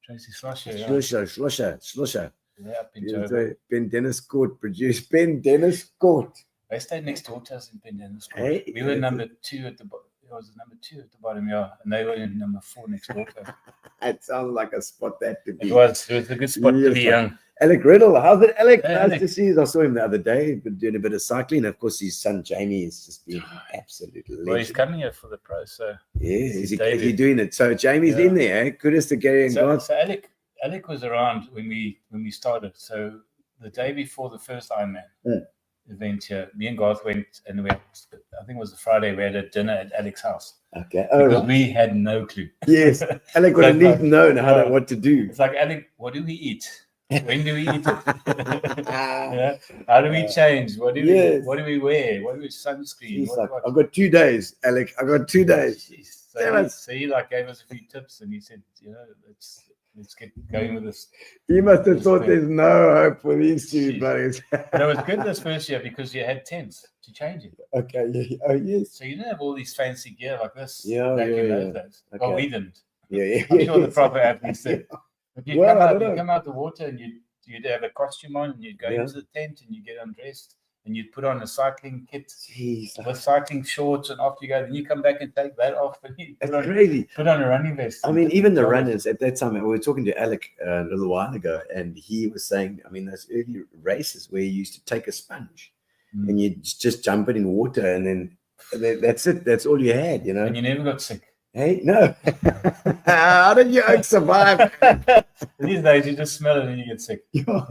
Tracy Slusher, yeah. Schlosser. Yeah, up in Yeah, Joburg. so Ben Dennis Court produced. Ben Dennis Court. They stayed next door to us in Pendennis. Hey, We were yeah. number 2 at the bottom. It was number 2 at the bottom, yeah. And they were in number 4 next door to us. It sounds like a spot that to be. It was a good spot to Yes, be sir. young. Alec Riddle, how's it, Alec? Hey, Nice Alec. to see you. I saw him the other day, been doing a bit of cycling. Of course, his son Jamie is just being an absolute legend. Well, he's coming here for the pro, so Yeah, is he David. doing it? So Jamie's Yeah. in there, eh? Kudos to Gary and so, God. so Alec was around when we started. So the day before the first Ironman Mm. event here, me and Garth went and we had, I think it was the Friday, we had a dinner at Alec's house. Okay. Oh, Because right. we had no clue. Yes. Alec would have Like, need known yeah. what to do. It's like, Alec, what do we eat? When do we eat it? Yeah. How do we change? Yes. What do we wear? What do we sunscreen? He's What- like, what- I've got 2 days, Alec. I've got 2 days. Jeez. Damn So he, it. so he like gave us a few tips and he said, you know, let's get going with this. He must have thought thing. there's no hope for these two Jeez. buddies. But it was good this first year because you had tents to change it. Okay, yeah. Oh, yes. So you didn't have all these fancy gear like this Yeah, back yeah, in yeah. those days. Well, Okay. we didn't. Yeah, yeah. I'm sure the yes. proper athletes did. But you'd, Well, I come don't out, know. you'd come out the water and you'd have a costume on and you'd go Yeah. into the tent and you get undressed and you'd put on a cycling kit Jeez, with cycling shorts and off you go. Then you come back and take that off and you that's crazy. put on a running vest. I and mean, even the joggers. runners at that time, we were talking to Alec a little while ago, and he was saying, I mean, those early races where you used to take a sponge Mm. and you just jump it in water, and then that's it. That's all you had, you know. And you never got sick. Hey, no. How did you survive? These days you just smell it and you get sick. Yeah.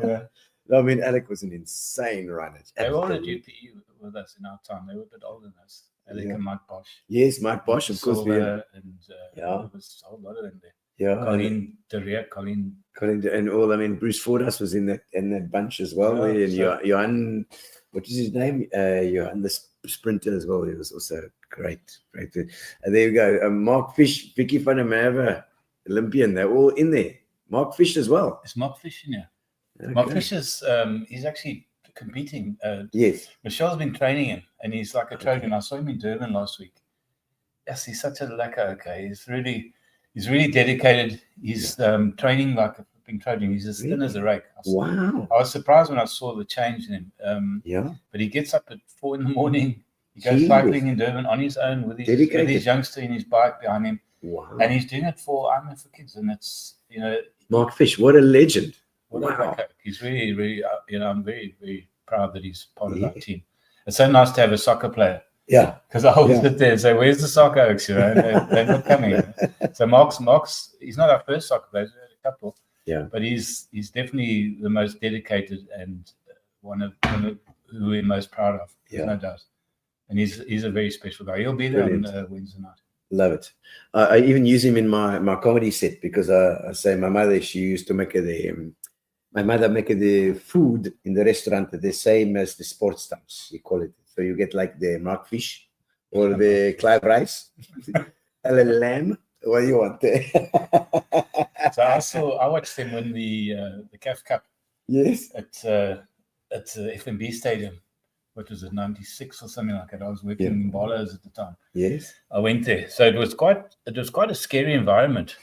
Yeah. I mean, Alec was an insane runner. They were all at Absolutely. UPE with us in our time. They were a bit older than us. Alec Yeah. and Mike Bosch. Yes, Mike Bosch, of course. Silver and Yeah. there was a whole lot of them there. Yeah, and Colleen Derriere, Colleen. and all. I mean, Bruce Fordas was in that bunch as well. Yeah, And so- Johan, what is his name? Johan, the sprinter as well. He was also great. And there you go. Mark Fish, Vicky van der Merwe, Olympian. They're all in there. Mark Fish as well. Is Mark Fish in here? Okay. Mark Fish is he's actually competing. Yes. Michelle's been training him, and he's like a Trojan. I saw him in Durban last week. Yes, he's such a lacquer. Okay, he's really dedicated. He's training like a flipping Trojan. He's as thin as a rake. Wow. I was surprised when I saw the change in him. Yeah. But he gets up at 4 a.m. He goes Jesus. cycling in Durban on his own with Dedicated. his youngster in his bike behind him, Wow. and he's doing it for IronMan for kids. And it's Mark Fish, what a legend. what a Wow. lacquer. He's really I'm very, very proud that he's part of our Yeah. team. It's so nice to have a soccer player. Yeah. Because I always Yeah. sit there and say, "Where's the soccer oaks?" You know, they're not coming. So Mark's he's not our first soccer player. We've had a couple. Yeah. But he's definitely the most dedicated and one of who we're most proud of. There's Yeah. no doubt. And he's a very special guy. He'll be there on Wednesday night. Love it. I even use him in my comedy set because I say my mother, she used to make my mother make the food in the restaurant the same as the sports stars, you call it. So you get like the Mark Fish or the Clive Rice, a little lamb. What do you want? So I watched them win the CAF Cup Yes. at the FNB Stadium. What was it, 96 or something like that? I was working in Barlows at the time. Yes. I went there. So it was quite a scary environment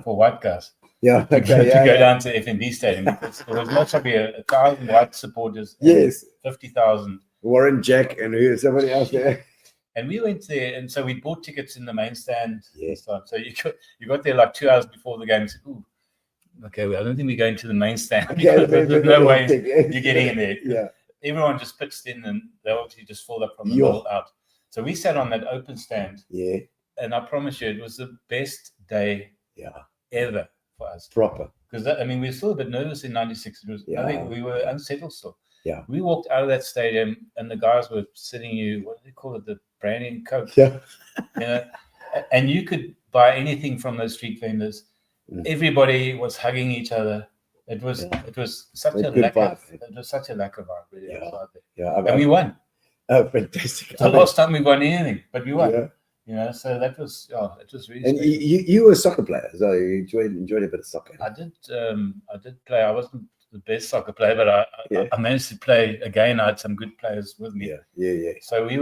for white guys. Yeah. To Okay. go down to FNB Stadium because there was not probably 1,000 white supporters. And Yes. 50,000. Warren Jack and who somebody else there. And we went there, and so we bought tickets in the main stand. Yes. So you got there like 2 hours before the game. And said, "Ooh, okay, well, I don't think we're going to the main stand. Okay, There's no way you're getting in there." Yeah. Everyone just pitched in, and they obviously just filled up from the Yeah. middle out. So we sat on that open stand, Yeah. and I promise you, it was the best day Yeah. ever for us. Proper. Because we were still a bit nervous in '96. I Yeah. think we were unsettled still. Yeah. We walked out of that stadium, and the guys were sitting you. What do they call it? The brandy and coke. Yeah. And you could buy anything from those street vendors. Mm. Everybody was hugging each other. It was such A a good lack of vibe. it was such a lack of vibe, really. Yeah. Outside there. Yeah. And we won. Oh, fantastic. It's the last time we won anything, but we won. Yeah. So that was it was really And special. you were a soccer player, so you enjoyed a bit of soccer. I did play. I wasn't the best soccer player, but Yeah. I managed to play again. I had some good players with me. Yeah. So we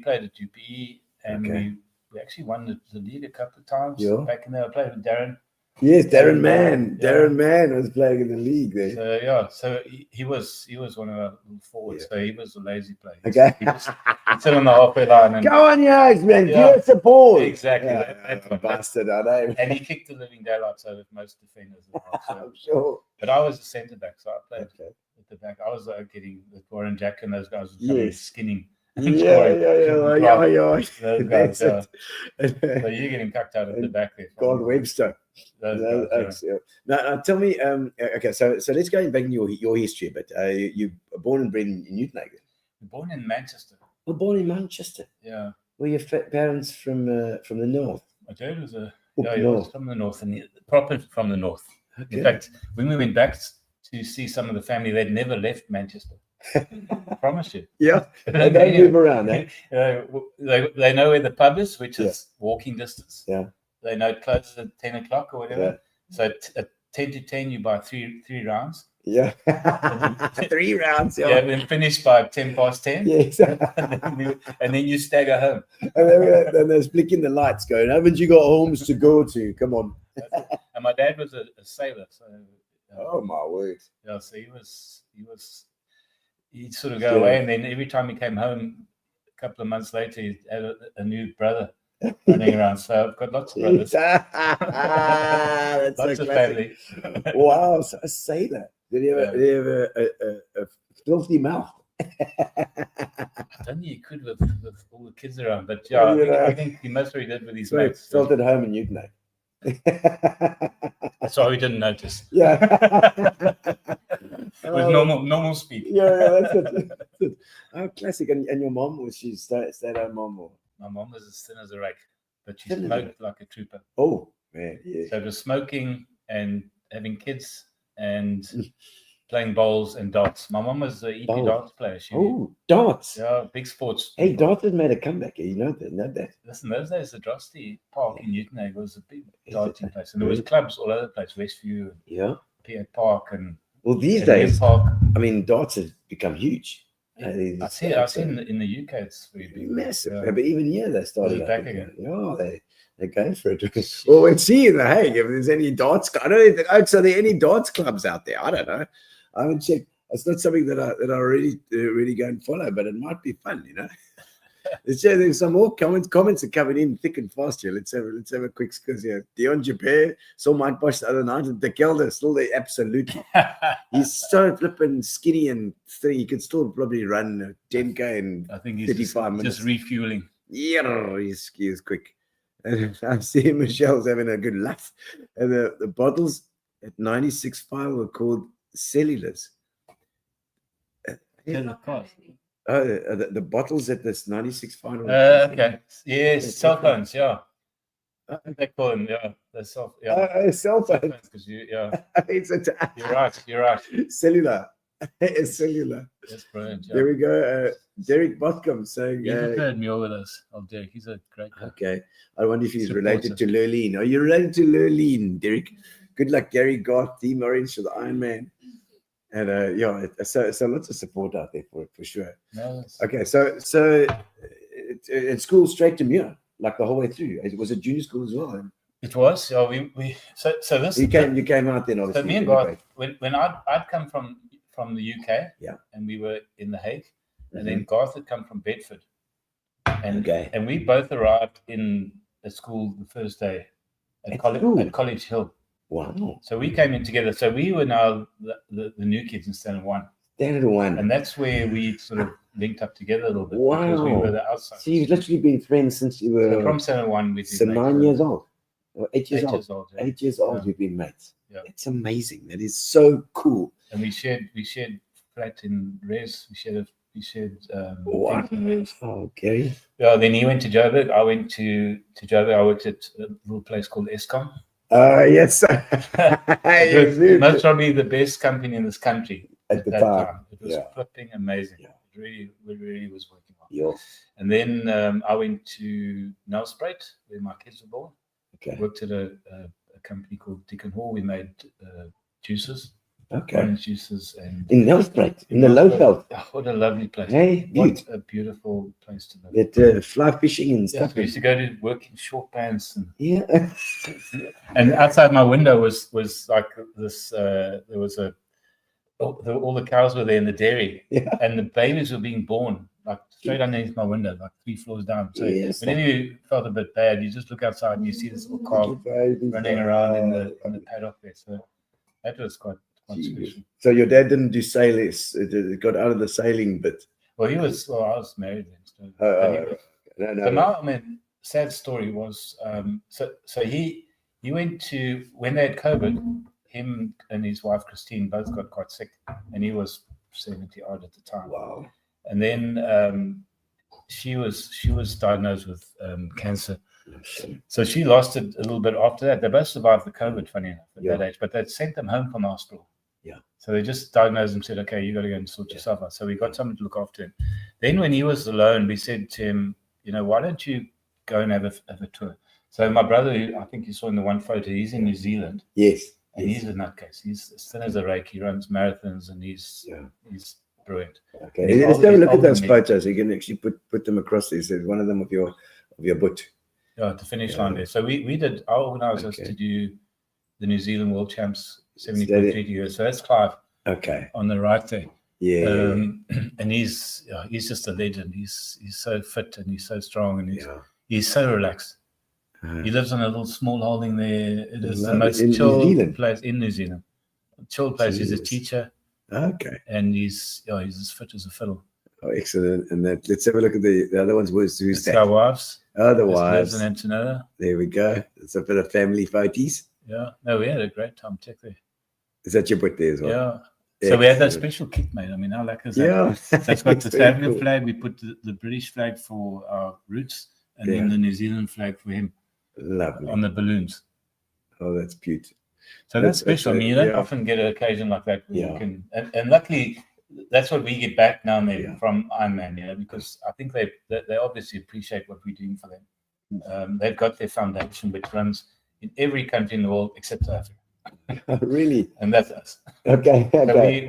played at UPE, and Okay. we actually won the league a couple of times. Yeah. Back in there, I played with Darren. Yes, Darren Mann. Yeah. Darren Mann was playing in the league there. So he was one of our forwards. So he was a lazy player. Okay. He'd sit on the halfway line and Go on, guys, man. Yeah. Give us a ball. exactly. Yeah, That's one. bastard, I know. And he kicked the living daylights out of most defenders as well. So, I'm sure. but I was a centre back, so I played Okay. at the back. I was getting with Warren Jack and those guys were coming, Yes. skinning. Yeah. Those guys, That's So it. you're getting cucked out at the back there. God Webster. Those No, guys, yeah. Now, tell me. Okay, so let's go back in your history. But you were born and bred in Newtonhagen. Born in Manchester. Well, born in Manchester. Yeah. Were your parents from the north? My dad was Up he north. was from the north, and proper from the north. Okay. In fact, when we went back to see some of the family, they'd never left Manchester. I promise you. Yeah, They they move around. Eh? They know where the pub is, which is walking distance. Yeah. They know it closes at 10 o'clock or whatever. Yeah. So at 10 to 10, you buy three rounds. Yeah. 3 rounds. Yeah, Yeah. then finish by 10 past 10. Yes. And then you stagger home. And there's blinking the lights going, haven't you got homes to go to? Come on. And my dad was a sailor, so Oh my word. yeah, so he'd sort of go away, and then every time he came home, a couple of months later, he had a new brother running around. So I've got lots of brothers, That's lots so of classic. family. Wow, so a sailor. Did he have, did he have a filthy mouth? I don't think you could with all the kids around, but yeah, I think he most of he did with his So he mates. felt at home in Newton. That's why we didn't notice. Yeah. With normal speed. Yeah, that's it. Oh, classic. And your mom, was she stay-at-home mom? Or? My mom was as thin as a rake, but she Thin as a smoked like a trooper. Oh, man. Yeah. So it was smoking and having kids and playing bowls and darts. My mom was an EP Bowls. darts player. Oh, darts. Yeah, big sports. Hey, darts has made a comeback. You know that. Listen, those days, the Drosty Park in Newton Egg was a big Is darting it? place. And there was clubs all over the place, Westview, Yeah. Pier Park, and Well, these Deer days, Park. I mean, darts have become huge. I've seen in the UK it's very big. Massive. Yeah. But even here, they started Is it back again? Yeah, they're going for it. Well, let's see in The Hague if there's any darts. I don't know. So are there any darts clubs out there? I don't know. I haven't checked. It's not something that I really go and follow, but it might be fun, you know. There's some more comments are coming in thick and fast here. Let's have a quick squiz here. Dion Japere saw Mike Bosch the other night, and De Kelder still there, absolutely. He's so flipping skinny and thin. He could still probably run 10K in I think he's 35 minutes. just refueling. Yeah, he's quick. And I'm seeing Michelle's having a good laugh. And the bottles at 96.5 were called cellulars. Oh, the bottles at this 96.5 were Okay. Yes, cell phones. Yeah. They call them. Yeah. They're cell. Yeah. cell phone. Because yeah. It's a You're right. You're right. cellular. It's cellular. That's brilliant. Yeah. There we go. Derek Botcom saying, He's prepared meal with us. Oh, Derek, he's a great guy. okay. I wonder if he's Supporter. related to Lurleen. Are you related to Lurleen, Derek? Good luck, Gary Garth, Team Orange for the IronMan. And yeah, so lots of support out there for sure. No, that's- Okay, so at school straight to Muir, like the whole way through. It was a junior school as well. It was. Yeah, so this. You came out then, So obviously. me and God, when I'd come from the UK, Yeah. and we were in The Hague, and Mhm. then Garth had come from Bedford, and Okay. and we both arrived in the school the first day At at school? College Hill. Wow. So we came in together. So we were now the new kids in Standard 1, Standard one. and that's where we sort of linked up together a little bit because we Wow. were the outsiders. So you've literally been friends since you So were from Standard 1, we so 9 years old. Or 8 years 8 old. years old, yeah. 8 years old, Yeah. you've been mates. Yeah. It's amazing. That is so cool. And we shared flat in Res. We shared Wow. thing in Res. Oh, Gary. Yeah, then he went to Joburg. I went to Joburg. I worked at a little place called Eskom. Yes. It was most probably the best company in this country At the that time. It was Yeah. flipping amazing. Yeah. It really was working well. Yeah. And then I went to Nelspruit, where my kids were born. Okay. Worked at a company called Dickon Hall. We made juices, Okay. orange juices, and In Nelspruit, in the Lowveld. Oh, what a lovely place! Hey, What beaut. a beautiful place to live. That fly fishing and Yeah, stuff. we used to go to work in short pants, Yeah. and outside my window was like this. There was all the cows were there in the dairy, Yeah. and the babies were being born like straight underneath my window, like 3 floors down. So Yes. whenever you felt a bit bad, you just look outside and you see this little calf running around in the paddock there. So that was quite special. So your dad didn't do sailors, got out of the sailing bit. Well, I was married then. So, but he was- No. So now, I mean, sad story was, so he went to, when they had COVID, him and his wife Christine both got quite sick, and he was 70 odd at the time. Wow. And then she was diagnosed with cancer. So she lost it a little bit after that. They both survived the COVID, funny enough, at that age, but they'd sent them home from the hospital. Yeah. So they just diagnosed him, said, okay, you got to go and sort yourself out. So we got someone to look after him. Then when he was alone, we said to him, why don't you go and have a tour? So my brother, who I think you saw in the one photo, he's in New Zealand. Yes. And Yes. he's a nutcase. He's as thin as a rake. He runs marathons, and he's brilliant. Okay. And he's Let's have a older- look at older those than me. photos. You can actually put them across there. So one of them of your boot. Yeah, the finish line there. So we did. I organised us to do the New Zealand World Champs 70.3 years. So that's Clive Okay. on the right there. Yeah. And he's just a legend. He's so fit and he's so strong and Yeah. he's so relaxed. Uh-huh. He lives on a little small holding there. It is the Lovely. most In New chilled Zealand? place in New Zealand. Chilled place. He's a Jeez. teacher Okay. and he's as fit as a fiddle. Oh, excellent. And let's have a look at the other ones. Who's It's that? our wives. Oh, the Just wives. lives in Antonella. There we go. It's a bit of family photos. Yeah. No, we had a great time. Check there. Is that your boot there as well? Yeah. So we had that Excellent. special kit made. I mean, how lucky is that? Yeah. So it's got the It's very South African cool. flag. We put the British flag for our roots, and Yeah. then the New Zealand flag for him Lovely. on the balloons. Oh, that's cute. So That's- that's special. I mean, you don't yeah. often get an occasion like that where Yeah. you can, and luckily, that's what we get back now and then Yeah. from IronMan, because I think they obviously appreciate what we're doing for them. They've got their foundation, which runs in every country in the world except South Africa, Really? and that's us. Okay. So Okay.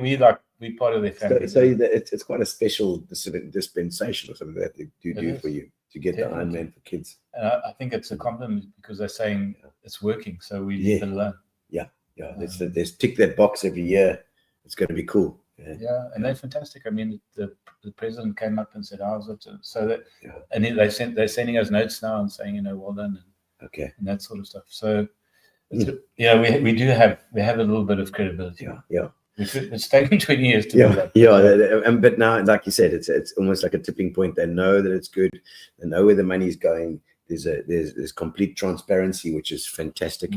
we part of their family. So it's quite a special dispensation or something that they do is. for you to get the Definitely. Ironman for kids. And I think it's a compliment because they're saying it's working, so we Yeah. leave it alone. Yeah, there's tick that box every year. It's going to be cool. Yeah. Yeah, and they're fantastic. I mean, the president came up and said, "How's it?" So that, Yeah. and they're sending us notes now and saying, well done, Okay. and that sort of stuff. So, we do have a little bit of credibility. Yeah. It's taken 20 years to build up. But now, like you said, it's almost like a tipping point. They know that it's good. They know where the money's going. There's complete transparency, which is fantastic.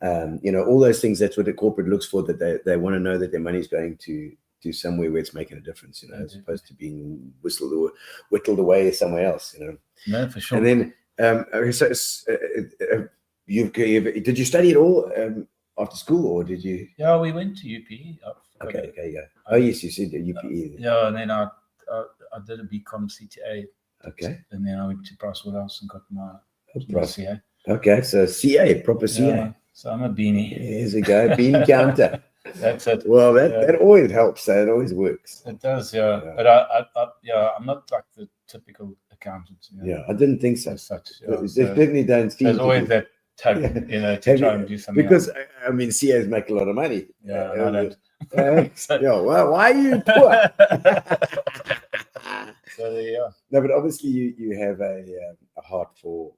All those things. That's what the corporate looks for. That they want to know that their money's going to somewhere where it's making a difference. As opposed to being whittled away somewhere else. No, for sure. And then, did you study at all after school, or did you? Yeah, we went to UPE. Okay, yeah. Oh, yes, you said UPE. Yeah, and then I did a BCom CTA, Okay. and then I went to Pricewaterhouse and got my Right. CA. Okay, so CA, proper CA. Yeah, so I'm a beanie. There's a go. Bean counter. That's it. Well, that always helps. That always works. It does, yeah. Yeah. But I'm not like the typical accountant. Yeah, I didn't think so. As such. They Yeah. So definitely don't seem there's to always be. that tug, Yeah. to try and do something. Because I mean, CAs make a lot of money. Yeah, I don't. Yeah, well, why are you poor? So there you are. No, but obviously you have a heart for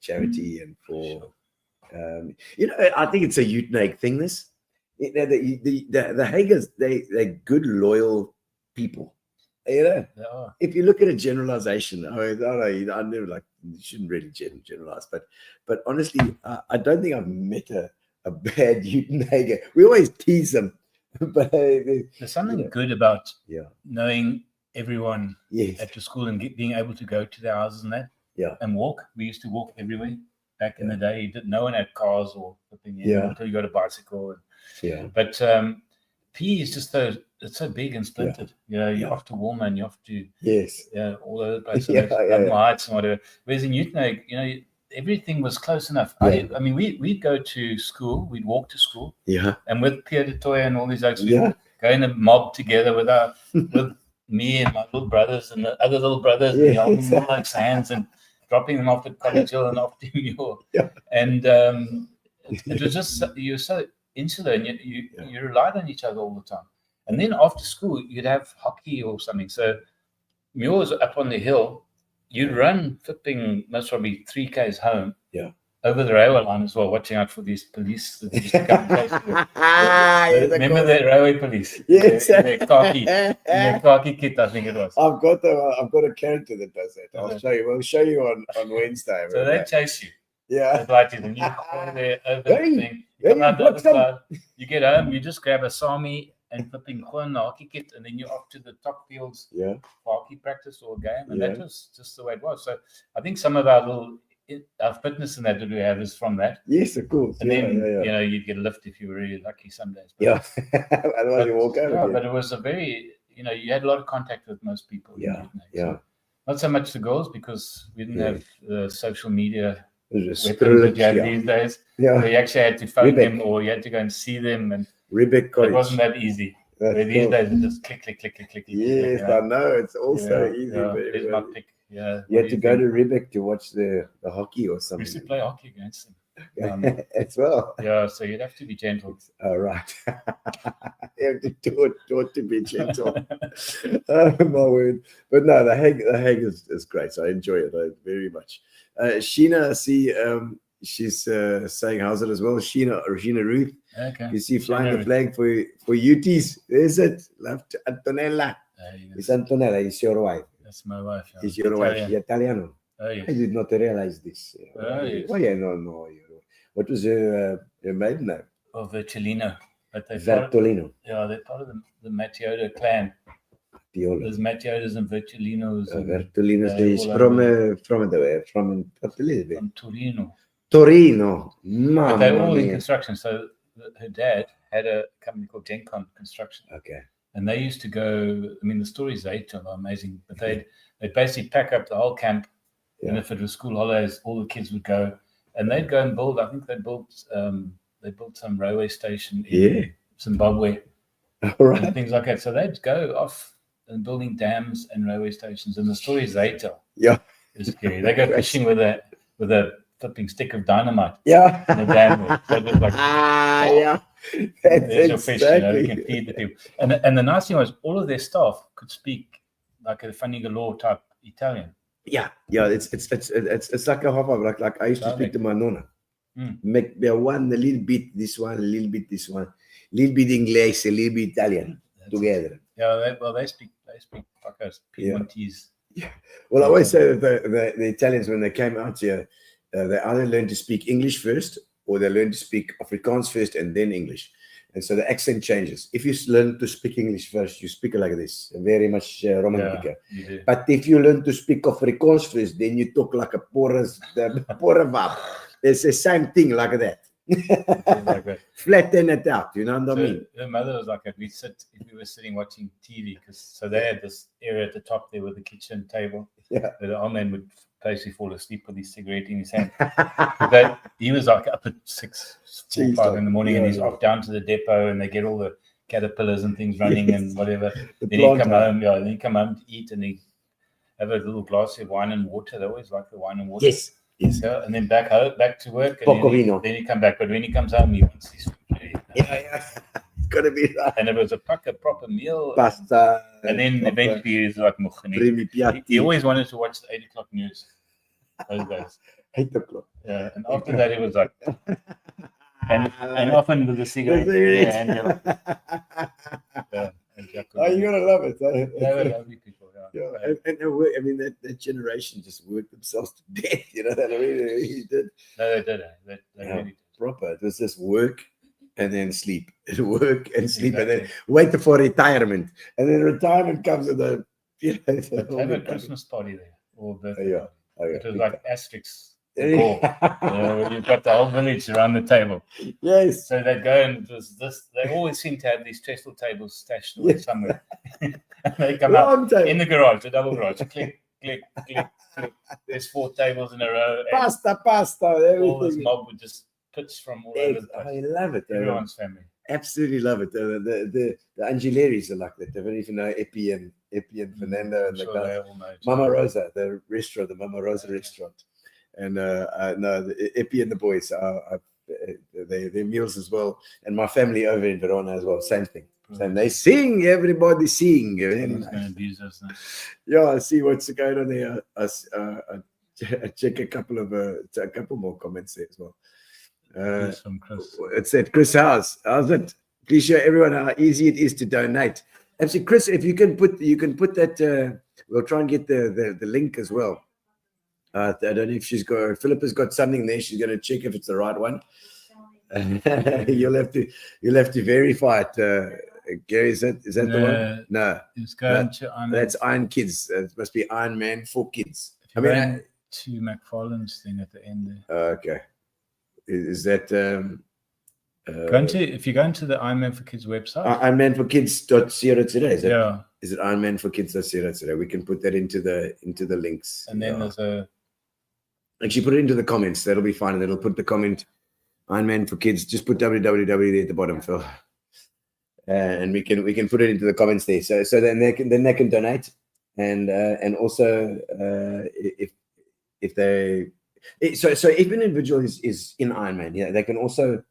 charity and for I think it's a Utnag thing. The Hagers, they're good, loyal people. They are. If you look at a generalization, I never you shouldn't really generalize, but honestly, I don't think I've met a bad Utnager. We always tease them, but There's something good about yeah, knowing everyone yes, at your school and being able to go to their houses and that. Yeah. And walk. We used to walk everywhere back in the day. No one had cars or something until you got a bicycle. yeah, But PE is just it's so big and splintered. You're off to Walman, you're off to yes, all over the place. Yeah, Heights and whatever. Whereas in Utnag, everything was close enough. Yeah. I mean, we'd go to school, we'd walk to school, yeah, and with Pierre de Toya and all these others, we'd yeah, go in a mob together with me and my little brothers and the other little brothers, and holding them like hands and dropping them off at College Hill and off to New York. Yeah. And it was just, you're so insular and you relied on each other all the time. And then after school, you'd have hockey or something. So Muir was up on the hill. You'd run flipping most probably 3Ks home. Yeah. Over the railway line as well, watching out for these police that used to come and chase you. Remember the railway police? Yes. In their khaki kit, I think it was. I've got a character that does that. I'll show you. We'll show you on Wednesday. So they chase you. Yeah. It's like and you go there over the Hey, thing. hey, You come out the other what's up? side, you get home, you just grab a sami and flipping corn hockey kit, and then you're off to the top fields Yeah. for hockey practice or a game, and Yeah. that was just the way it was. So I think some of our fitness and that we have is from that. Yes, of course. And Yeah, then yeah. you'd get a lift if you were really lucky some days. But, Yeah. Otherwise, you walk over. yeah, Yeah. but it was a very you had a lot of contact with most people. in Yeah, Utnag. yeah. So not so much the girls because we didn't Yeah. have social media There's a weapons that you have yeah. these days. Yeah. Where you actually had to phone Riebeck. them or you had to go and see them, and Riebeck it College. wasn't that easy. That's Where these cool. days it's just click, click, click, click, click, click. Yes, you know? I know. It's also Yeah, easy. yeah. But Here's my pick. Yeah. you what had do to you go think? to Riebeck to watch the hockey or We something. used to play hockey against them. As well. Yeah, so you'd have to be gentle. All right. You have to do it to be gentle. Oh, my word. But no, the Hague is great. So I enjoy it very much. Sheena, I see she's saying how's it as well. Sheena Ruth. Okay. You see flying Sheena the flag for UTs. There's it. Love to Antonella. It's Antonella. It's your wife. That's my wife. Yeah. It's your wife. She's Italiano. Oh, I yes. did not realize this. Oh, yes. Oh, yeah, no. What was her maiden name? Oh, Virgilino. But they're part, Vertolino. yeah, they're part of the Mattiota clan. There's Mattiotas and Virgilinos. And Vertolino is all from Italy. from Torino. Torino. But they're all Mamma in mia. construction. So her dad had a company called Gencon Construction. Okay. And they used to go, I mean, the stories they tell are amazing, but they'd basically pack up the whole camp. And Yeah. if it was school holidays, all the kids would go and they'd go and build, I think they built some railway station in Zimbabwe All and right. things like that. So they'd go off and building dams and railway stations. And the stories they tell Yeah. is scary. They go fishing with a flipping stick of dynamite Yeah. in the dam. So just like, Yeah. That's there's your fish, you know, you exactly. can feed the people. And the nice thing was all of their staff could speak like a funny galore type Italian. Yeah. It's like a half of like I used to speak to my nonna. Make the one a little bit this one, a little bit this one, a little bit English, a little bit Italian together. Yeah, they speak fuckers, Piemontese. Well, I always say that the Italians, when they came out here, they either learned to speak English first or they learned to speak Afrikaans first and then English. And so the accent changes. If you learn to speak English first, you speak like this, very much romantic. Yeah, you do. But if you learn to speak Afrikaans first, then you talk like a porravab. It's the same thing like that. Like that. Flatten it out, you know what I So mean? her mother was like, if we were sitting watching TV, so they had this area at the top there with the kitchen table. Yeah. Where the old man would basically fall asleep with his cigarette in his hand. But he was like up at 4 or 5 in the morning, and he's off down to the depot, and they get all the caterpillars and things running and whatever. Then he come home, then he come home to eat, and he have a little glass of wine and water. They always like the wine and water. Yes. Yeah, and then back to work. And Pocovino. then he come back, but when he comes home, he wants his food. Yeah. It's got to be right. And it was a proper meal. Pasta. And then eventually he's like, Primi piatti. he always wanted to watch the 8 o'clock news those days. 8 o'clock. Yeah, and after that it was like, and often with a cigarette. Yeah, and you're like, yeah, and Oh, you're gonna love it. they were lovely people. Yeah. Yeah, and I mean that generation just worked themselves to death. You know that really did. No, they did. They really did. Proper. It was just work and then sleep, and work and sleep, and then Exactly. wait for retirement, and then retirement comes with a But they have a Christmas party there, or birthday Yeah. party. Oh, yeah. It was like asterisks. Where you've got the whole village around the table. Yes. So they'd go and it was this. They always seem to have these trestle tables stashed away somewhere. And they come out Long time. in the garage, the double garage. Click, click, click, click. There's 4 tables in a row. And Pasta, all this everything. mob would just pitch from all over the I place. love it. Everyone's family. Absolutely love it. The Angileris are like that. They don't even know Epi and Fernando I'm and the sure guys. they all know. Mama Rosa, the restaurant, the Mama Rosa restaurant. And no, the Epi and the boys are their meals as well. And my family over in Verona as well, same thing. And they sing, everybody sing. Very Someone's nice. going to abuse us now. Yeah, I see what's going on there. I check a couple more comments there as well. Yes, from Chris. It said, Chris, how's it? Please show everyone how easy it is to donate. Actually, Chris, if you can put that. We'll try and get the link as well. I don't know if Philippa's got something there. She's going to check if it's the right one. You'll have to verify it. Gary, is that the one? No, It's going to that's Iron Kids. It must be Iron Man for kids. I mean, to McFarlane's thing at the end there. Okay. Is that If you go into the IronMan for Kids website, ironmanforkids.co.za? yeah, Is it ironmanforkids.co.za? We can put that into the links. and then Yeah. there's a Actually, put it into the comments. That'll be fine. And it'll put the comment Ironman for kids. Just put www there at the bottom, Phil. And we can put it into the comments there. So then they can donate. And also if they so if an individual is in Ironman, yeah, they can also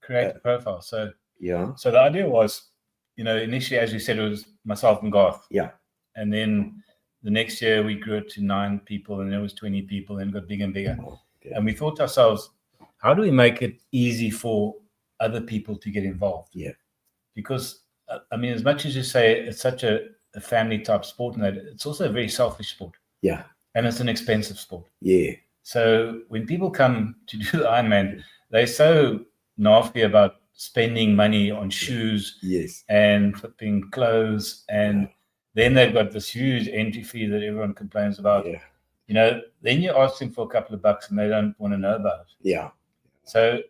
Create a profile. So yeah. the idea was, initially, as you said, it was myself and Garth. Yeah. And then the next year we grew it to 9 people, and there was 20 people, and got bigger and bigger. Okay. And we thought to ourselves, how do we make it easy for other people to get involved? Yeah. Because, I mean, as much as you say it's such a family type sport, and that it's also a very selfish sport. Yeah. And it's an expensive sport. Yeah. So when people come to do the Ironman, they're so nasty about spending money on shoes Yes. and flipping clothes, and then they've got this huge entry fee that everyone complains about. Yeah. Then you ask them for a couple of bucks and they don't want to know about it. Yeah. So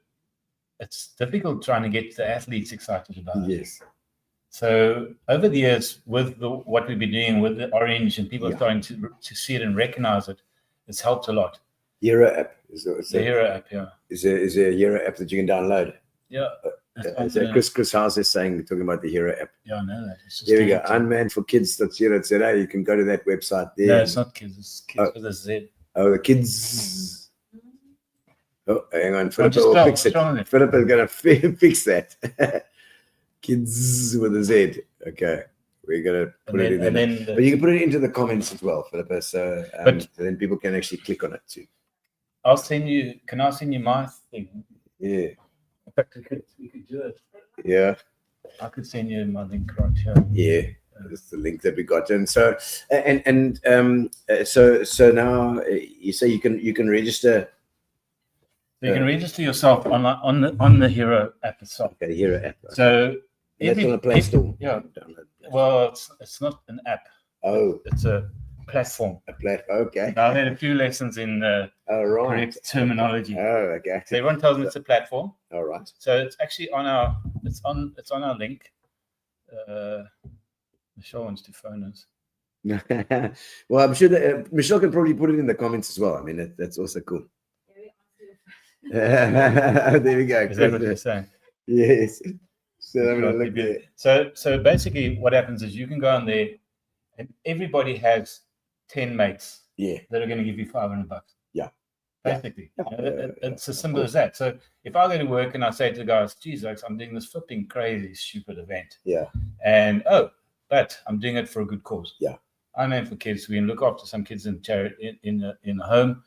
it's difficult trying to get the athletes excited about it. Yes. So over the years, with what we've been doing with the Orange, and people are starting to see it and recognize it, it's helped a lot. Hero app. The Hero app, yeah. Is there a Hero app that you can download? Yeah. Chris House is talking about the Hero app. Yeah, I know that. It's just There we go. Ironman for kids.co.za. You can go to that website there. No, it's not kids. It's kids with a Z. Oh, the kids. Oh, hang on. just Philip will spell. fix it. What's wrong with it? Philip is going to fix that. Kids with a Z. Okay. We're going to put it in there. And then But you can put it into the comments as well, Philip. So then people can actually click on it too. I'll send you. Can I send you my thing? Yeah. In fact, we could do it. Yeah. I could send you my link right here. Yeah. That's the link that we got. And so so now you say you can register. So you can register yourself on the Hero app itself. Okay, the Hero app. Right? So That's on the Play Store. Yeah. Download that. Well, it's not an app. Oh, It's a platform. a platform. Okay. Now, I had a few lessons in Oh, right. correct terminology. Oh, okay. So everyone tells me it's a platform. All right. So it's actually on our our link. Michelle wants to phone us. Well, I'm sure that Michelle can probably put it in the comments as well. I mean, that's also cool. There we go. Is that what you're saying? Yes. So I'm gonna look there. So basically, what happens is you can go on there, and everybody has 10 mates Yeah. that are going to give you $500. Yeah. Basically, Yeah. it's as simple as that. So if I go to work and I say to the guys, "Geez, Alex, I'm doing this flipping crazy, stupid event," Yeah. and but I'm doing it for a good cause. Yeah. I'm in for kids. We can look after some kids in charity in a home.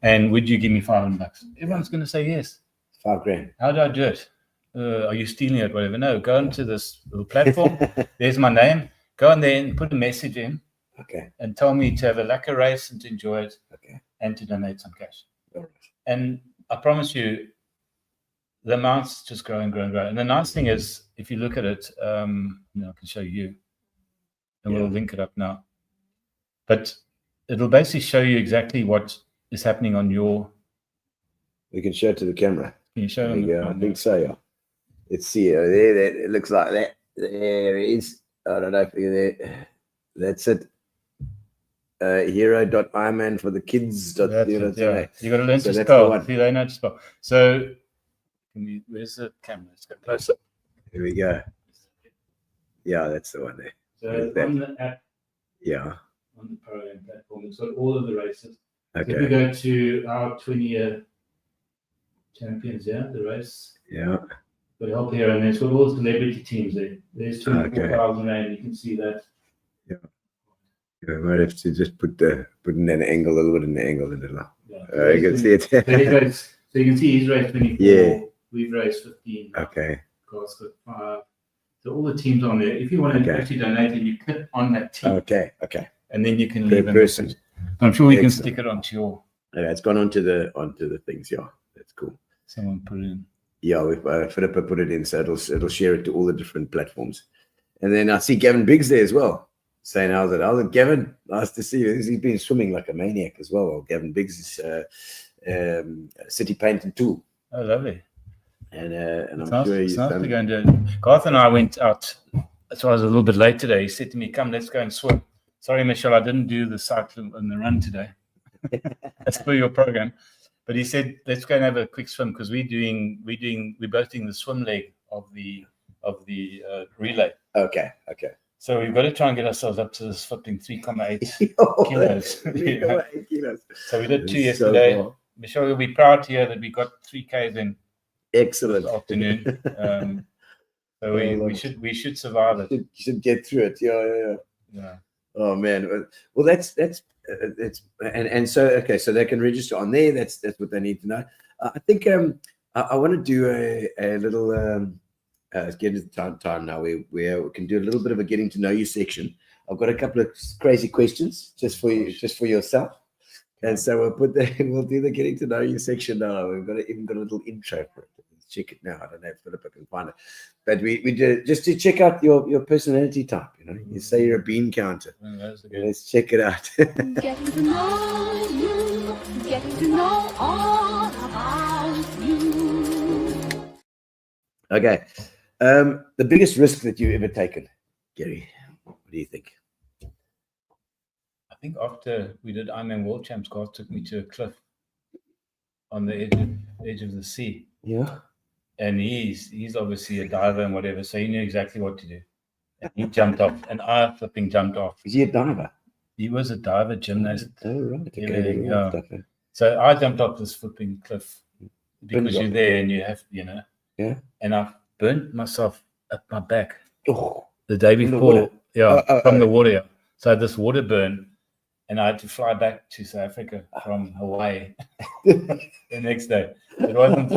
And would you give me $500? Everyone's going to say yes. $5,000. How do I do it? Are you stealing it? Whatever. No, go into this little platform. There's my name. Go on there and put a message in. Okay. And tell me to have a lacquer race and to enjoy it. Okay. And to donate some cash. All right. And I promise you, the amounts just grow and grow and grow. And the nice thing is, if you look at it, I can show you. And we'll link it up now. But it'll basically show you exactly what is happening on your. We can show it to the camera. Can you show There them? you go. I think so, yeah. Let's see. There, it looks like that. There it is. I don't know if you're there. That's it. Hero.ironman for the kids. That's it, yeah. You got to learn So to that's the spell. one. See, they know to spell. So, where's the camera? Let's go closer. Here we go. Yeah, that's the one there. So That. on the app, Yeah. on the program platform, it's got all of the races. So if we Okay. go to our 20-year champions, the race, Yeah. got help here, and it's got all the celebrity teams there. There's 24,000 rand. You can see that. I might have to just put in an angle, a little bit in the angle. Yeah. You can see it. So you can see he's raised 24. Yeah. We've raised 15. Okay. God's got 5. So all the teams on there. If you want to actually donate, then you click on that team, Okay. and then you can Per leave a person. message. I'm sure you can Excellent. stick it onto your. Yeah, it's gone onto the things. Yeah, that's cool. Someone put it in. Yeah, we've Philippa put it in, so it'll share it to all the different platforms. And then I see Gavin Biggs there as well, saying how's it, Gavin? Nice to see you. He's been swimming like a maniac as well. Well, Gavin Biggs is City Paint and Tool, Oh, lovely. and It's I'm nice, sure it's he's nice done. to go and do it. Garth and I went out. So I was a little bit late today. He said to me, "Come, let's go and swim." Sorry, Michelle, I didn't do the cycling and the run today. That's for your program. But he said, let's go and have a quick swim because we're both doing the swim leg of the relay. Okay. So we've got to try and get ourselves up to this flipping 3.8 kilos. 3.8 kilos. So we did 2 So yesterday. far. Michelle, you'll be proud to hear that we got 3Ks in Excellent. this afternoon. So we should survive it. You should get through it. Yeah. Oh man. Well, that's and so okay. So they can register on there. That's what they need to know. I think I want to do a little. Let's get into the time now. We can do a little bit of a getting to know you section. I've got a couple of crazy questions just for you, just for yourself. And so we'll do the getting to know you section now. We've even got a little intro for it. Let's check it now. I don't know if Philippa can find it, but we do just to check out your personality type. You say you're a bean counter. Let's check it out. Getting to know you, getting to know all about you. Okay. The biggest risk that you've ever taken, Gary. What do you think? I think after we did IronMan World Champs, God took me to a cliff on the edge of the sea. Yeah. And he's obviously a diver and whatever, so he knew exactly what to do. And he jumped off, and I flipping jumped off. Is he a diver? He was a diver, gymnast. Oh, right. Okay. Yeah. So I jumped off this flipping cliff because you're there and you have, Yeah. And I burnt myself up my back Oh. the day the before. water? From the water. Yeah. So I had this water burn, and I had to fly back to South Africa from Hawaii the next day. It wasn't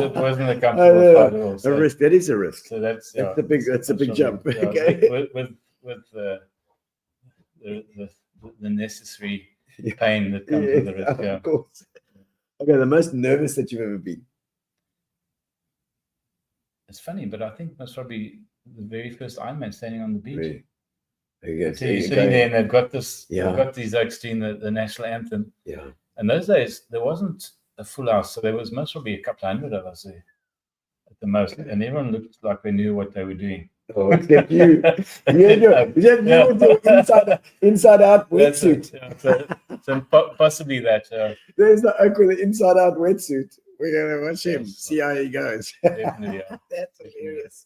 a comfortable flight at all. A risk. That is a risk. So that's That's a big jump. Yeah, Okay. with the necessary pain that comes with the risk. Yeah. Of course. Okay, the most nervous that you've ever been. It's funny, but I think that's probably the very first Ironman standing on the beach. Really? There you go. So you're sitting there and they've got this, Yeah. they've got these oaks doing the national anthem. Yeah. And those days there wasn't a full house, so there was most probably a couple hundred of us there at the most, and everyone looked like they knew what they were doing. Oh, except you. You with your inside out That's wetsuit. it, yeah. So possibly that. There's the oak with the inside out wetsuit. We're gonna watch him, Yes. see how he goes. Definitely, yeah. That's hilarious.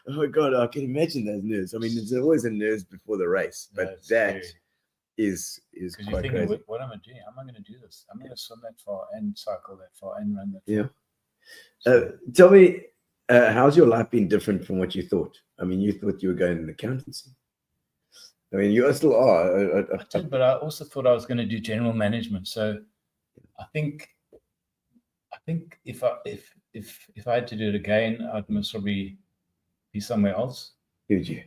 Oh my god, I can imagine those nerves. I mean, there's always a nerves before the race, but That's that scary. is Because you're quite thinking, crazy. what am I doing? How am I going to do this? I'm going to swim that far and cycle that far and run that Yeah. far. Tell me, how's your life been different from what you thought? I mean, you thought you were going in accountancy. I mean, you still are. I did, but I also thought I was going to do general management. So I think if I had to do it again, I'd most probably be somewhere else. Did you?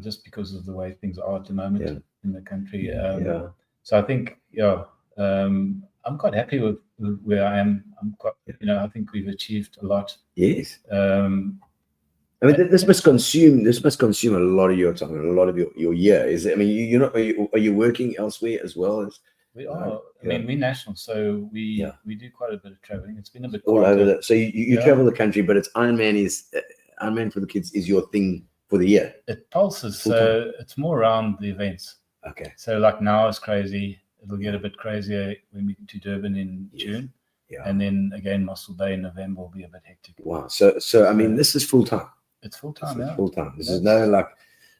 Just because of the way things are at the moment Yeah. in the country. Yeah. So I think, I'm quite happy with where I am. I'm quite, I think we've achieved a lot. Yes. I mean, this must consume a lot of your time, a lot of your year. Is it? I mean, you're not. Are you working elsewhere as well as We are. I mean, we're national, so we do quite a bit of traveling. It's been a bit all quieter. over? So you travel the country, but it's Ironman for the kids is your thing for the year. It pulses, Full so it's more around the events. Okay. So like now it's crazy. It'll get a bit crazier when we get to Durban in June, Yeah. and then again Muscle Bay in November will be a bit hectic. Wow. So I mean, this is full time. It's full time. Yeah. Full time. This is no like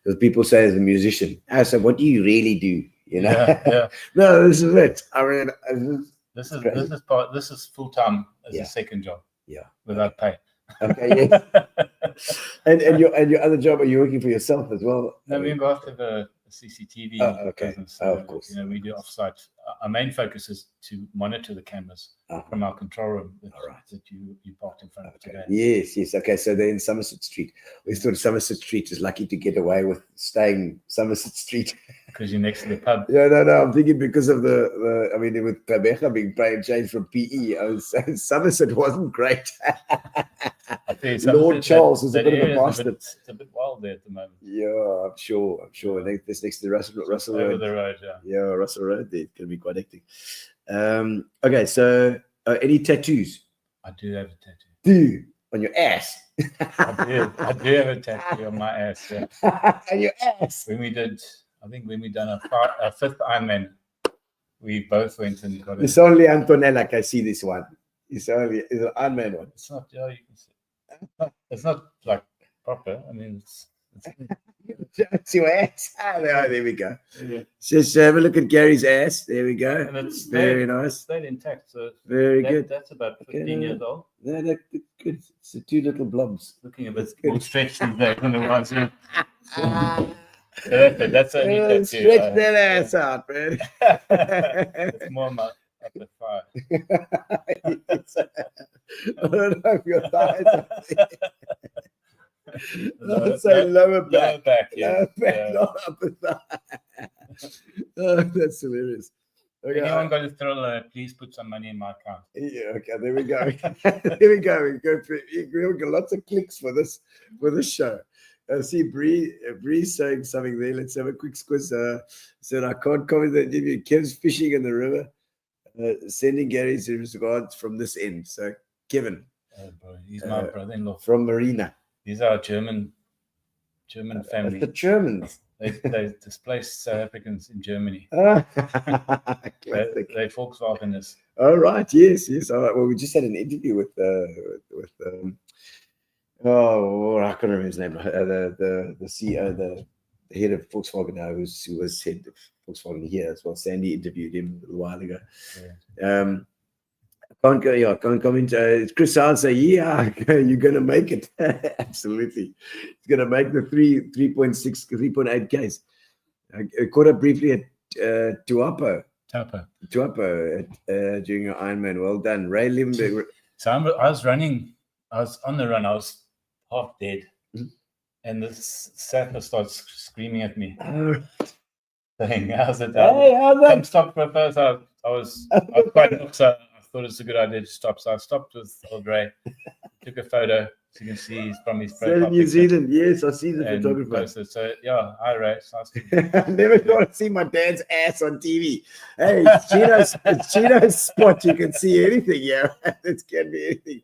as people say as a musician. So what do you really do? Yeah. No, this is it. I mean, This is crazy. this is full time as Yeah. a second job. Yeah. Without pay. Okay. Yes. and your other job, are you working for yourself as well? No, we both have a CCTV okay. business. Oh, of course. We do offsite. Our main focus is to monitor the cameras from our control room that you parked in front of today. Yes. Okay, so they're in Somerset Street. We thought Somerset Street is lucky to get away with staying Somerset Street. Because you're next to the pub. No. I'm thinking because of I mean, with Rebecca being changed from PE, Somerset wasn't great. I tell you, Lord Charles is a bit of a area bastard. It's a bit wild there at the moment. Yeah, I'm sure. I think this next to Russell Over Road. the road, yeah. Yeah, Russell Road. There can be quite hectic. Okay, so any tattoos? I do have a tattoo. Do on your ass? I do have a tattoo on my ass. Yeah. On your ass. When we done our fifth Ironman, we both went and got It's it. only Antonella can see this one. It's only is an Ironman one. It's not. Yeah, you can see. It's not like proper. I mean, it's It's your ass. There we go. yeah. Just have a look at Gary's ass. There we go. And it's Very stayed, nice. stayed intact. So Very good. That's about 15 Okay, years old. No, that's good. It's the two little blobs. Looking a bit good. more stretched than the ones here. That's only tattoo. Stretch that ass out, man. It's more my upper thigh. I don't know if your thighs are I'd say Lower lower back. yeah. Lower back, Yeah. not upper thigh. Oh, that's hilarious. Okay, Anyone got a thriller, please put some money in my account. yeah, okay, there we go. There we go. We got lots of clicks for this show. See Bree saying something there. Let's have a quick squiz. Said I can't comment that interview. Kev's fishing in the river. Sending Gary's regards from this end. So Kevin Oh, bro, he's my brother-in-law. from Marina. He's our German family. The Germans. They displaced South Africans in Germany. Classic. They Volkswageners. All right. Yes. All right. Well, we just had an interview with I can't remember his name. The CEO, the head of Volkswagen now, who was head of Volkswagen here as well. Sandy interviewed him a little while ago. Yeah. Can't comment. Chris Howard say, yeah, you're going to make it. Absolutely. It's going to make the 3.6, 3.8 Ks. I caught up briefly at Tuapo during your Ironman. Well done. Ray Limberg. So I was on the run. I was half dead. And this sapper starts screaming at me, saying, how's it? Hey, how's that? Come stop for a first. I was quite up, so I thought it's a good idea to stop. So I stopped with old Ray, took a photo. So you can see he's from his profile New picture Zealand. Yes, I see the and photographer. posted. So yeah, hi Ray. It's nice to I never thought I'd see my dad's ass on TV. Hey, it's Gino's spot. You can see anything. Yeah, it can be anything.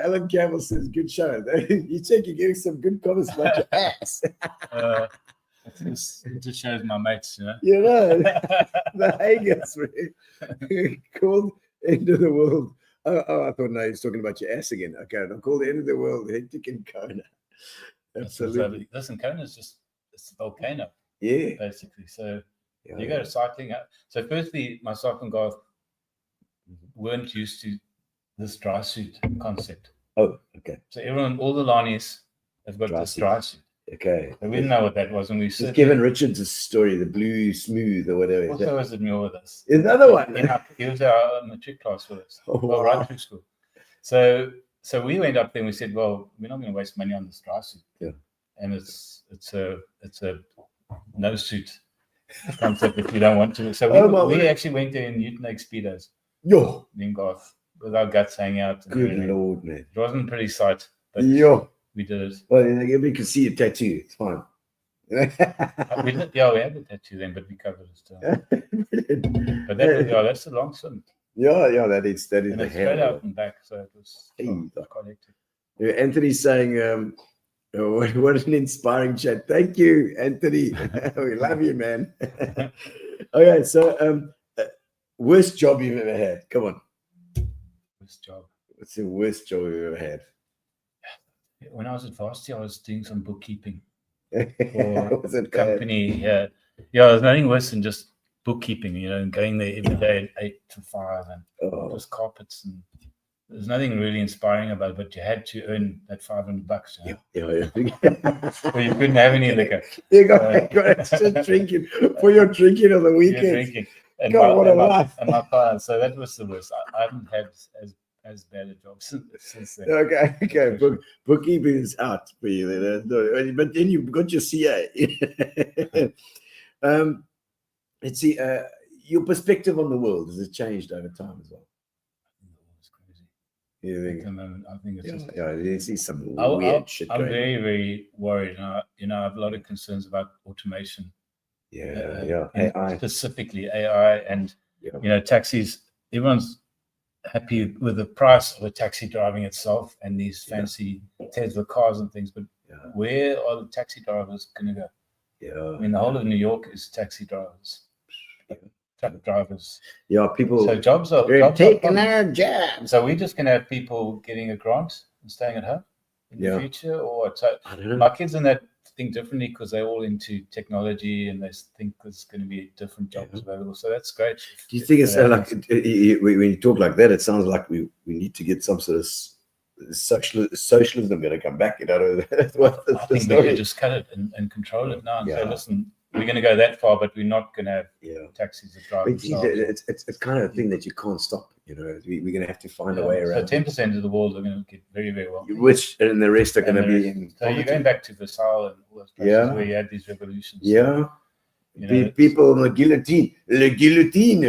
Alan Campbell says, good show. You check, you're getting some good comments about your ass. it just shows my mates, you know. You know, the Haggis, man. Called End of the World. Oh, I thought, no, he was talking about your ass again. Okay, I'm called End of the World, hectic in Kona. Absolutely. Listen, Kona is just it's a volcano, Yeah. basically. So Yeah, you go cycling. So firstly, myself and Garth weren't used to this dry suit concept. Oh, okay. So all the Lanis have got Dry this suit. dry suit. Okay. And we didn't know what that was, and we It's said, Kevin Richards' story, the blue smooth or whatever. also was admire with us. Another one. He was our matric class with us. Oh, Well, wow. right through school. So we went up there and we said, well, we're not going to waste money on this dry suit. Yeah. And it's a no suit concept if you don't want to. So we actually went there in Newton Lake Speedos, Yo, in Garth, with our guts hanging out. and good everything. Lord, man. It wasn't a pretty sight, but Yo. we did it. Well, we can see a tattoo. It's fine. We had the tattoo then, but we covered it still. But that's a long swim. Yeah, that is And the it's straight hell. out and back, so it was Hey. quite hectic. Anthony's saying, what an inspiring chat. Thank you, Anthony. We love you, man. Okay, so worst job you've ever had? Come on. This job. What's the worst job you've ever had? When I was at varsity, I was doing some bookkeeping What was it called? company. Yeah, there's nothing worse than just bookkeeping, you know, and going there every day at 8 to 5 and Oh, just carpets. And there's nothing really inspiring about it, but you had to earn that $500. You know? yeah. So you couldn't have any liquor. You got just drinking for your drinking on the You're weekends. drinking. And God, what a life. And my clients. So that was the worst. I haven't had as bad a job since then. Okay. Bookkeeping is out for you then. No, but then you've got your CA. Let's see. Your perspective on the world has it changed over time as well? It's crazy. You At think? the moment, I think it's just. Yeah, you see some I'm weird shit I'm going. very, very worried. I have a lot of concerns about automation. Yeah. And AI. specifically AI and Yeah. taxis. Everyone's happy with the price of a taxi driving itself and these fancy Tesla cars and things, but Yeah. where are the taxi drivers going to go? Yeah. I mean, the whole of New York is taxi drivers. truck drivers. Yeah, people. So jobs are taking problems. their jobs. So we're just going to have people getting a grant and staying at home in the Yeah. future, or what? So I don't know. my kids in that think differently because they're all into technology and they think there's going to be different jobs available. So that's great. Do you think it's like when you talk like that, it sounds like we need to get some sort of socialism going to come back? You know, that's what I think we should just cut it and control it now and say, listen, we're going to go that far, but we're not going to have taxis that drive But themselves. it's kind of a thing that you can't stop. You know, we're going to have to find a way around. So 10% of the world are going to get very, very well. Which and the rest are going to be in. So you're going back to Versailles and all those places where you had these revolutions. Yeah. You know, People on the guillotine. Le guillotine.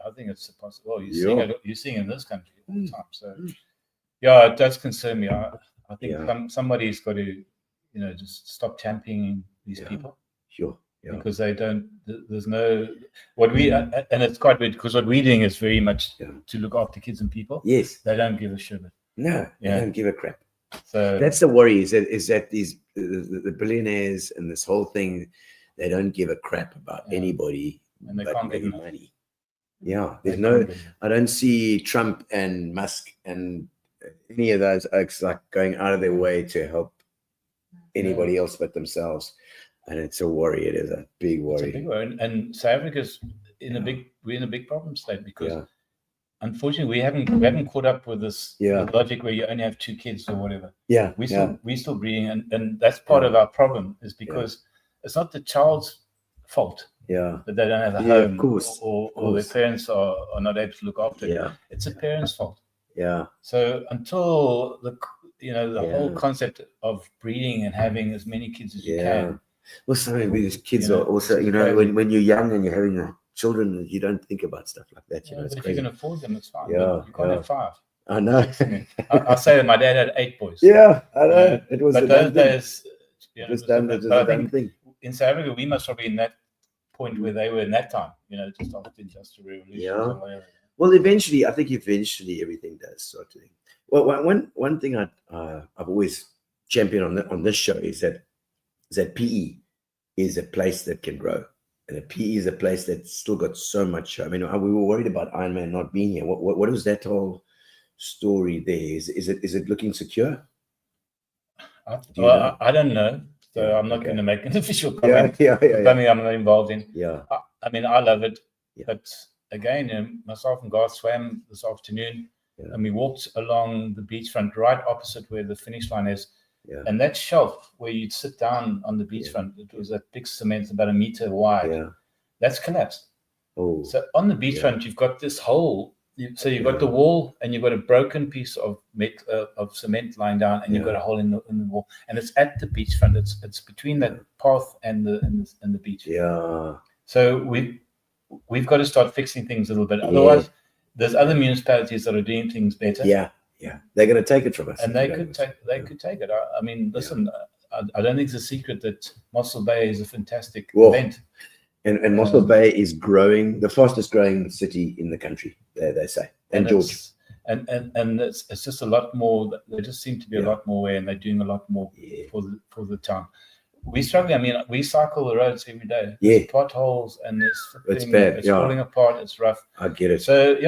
I think it's possible. Well, you're seeing it in this country all the time. So it does concern me. I think somebody's got to, you know, just stop championing these people. Sure. Yeah. Because they don't. There's no what we and it's quite weird because what we're doing is very much to look after kids and people. Yes. They don't give a shit. No, they don't give a crap. So that's the worry. Is that these the billionaires and this whole thing, they don't give a crap about anybody and they but can't get making enough. money. Yeah, there's no. I don't see Trump and Musk and any of those oaks like going out of their way to help anybody else but themselves. And it's a worry. It is a big worry. It's a big worry. And South Africa's we're in a big problem state because unfortunately we haven't caught up with this logic where you only have 2 kids or whatever. Yeah. We're still breeding and that's part of our problem is because it's not the child's fault. Yeah. That they don't have a home, of course. Or their parents are not able to look after it. Yeah. It's a parent's fault. Yeah. So until the whole concept of breeding and having as many kids as you can. Well, some of these kids are also, when you're young and you're having children, you don't think about stuff like that. But if you can afford them, it's fine. Yeah, you can't have 5. I know. I say that my dad had 8 boys. Yeah, I know. It was. But those days, it was done. It was a done thing. In South Africa, we must probably in that point where they were in that time. Just after the Industrial Revolution. Yeah. Well, eventually everything does sort of thing. Well, one thing I've always championed on this show is that PE is a place that can grow, and a PE is a place that's still got so much. I mean, we were worried about IronMan not being here. What was that whole story there? Is it looking secure? I don't know, so I'm not going to make an official comment. Something I'm not involved in. Yeah, I mean, I love it, but again, myself and Garth swam this afternoon, and we walked along the beachfront right opposite where the finish line is. Yeah. And that shelf where you'd sit down on the beachfront, it was that big cement about 1 meter wide. Yeah. That's collapsed. Oh. So on the beachfront, you've got this hole. So you've got the wall, and you've got a broken piece of cement lying down, and you've got a hole in the wall, and it's at the beachfront. It's between that path and the beach. Yeah. So we've got to start fixing things a little bit. Otherwise, there's other municipalities that are doing things better. Yeah. Yeah, they're going to take it from us, and they could take it. I mean, listen, I don't think it's a secret that Mossel Bay is a fantastic event, and Mossel Bay is growing, the fastest growing city in the country. They say, and George, and it's just a lot more. There just seem to be a lot more way, and they're doing a lot more for the town. We struggle. I mean, we cycle the roads every day. There's potholes, and it's bad. It's falling apart. It's rough. I get it. So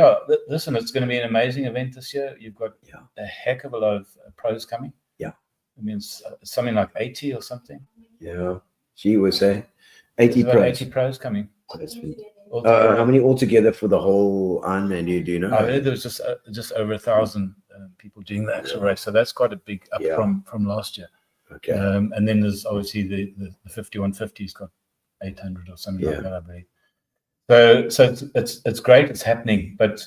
listen, it's going to be an amazing event this year. You've got a heck of a lot of pros coming. Yeah, I mean, it's something like 80 or something. Yeah, she was saying 80 pros. 80 pros coming. How many altogether for the whole Ironman? Do you know? I heard there was just over 1,000 people doing the actual race. So that's quite a big up from last year. Okay. And then there's obviously the 5150's got 800 or something like that, I believe. So it's great, it's happening, but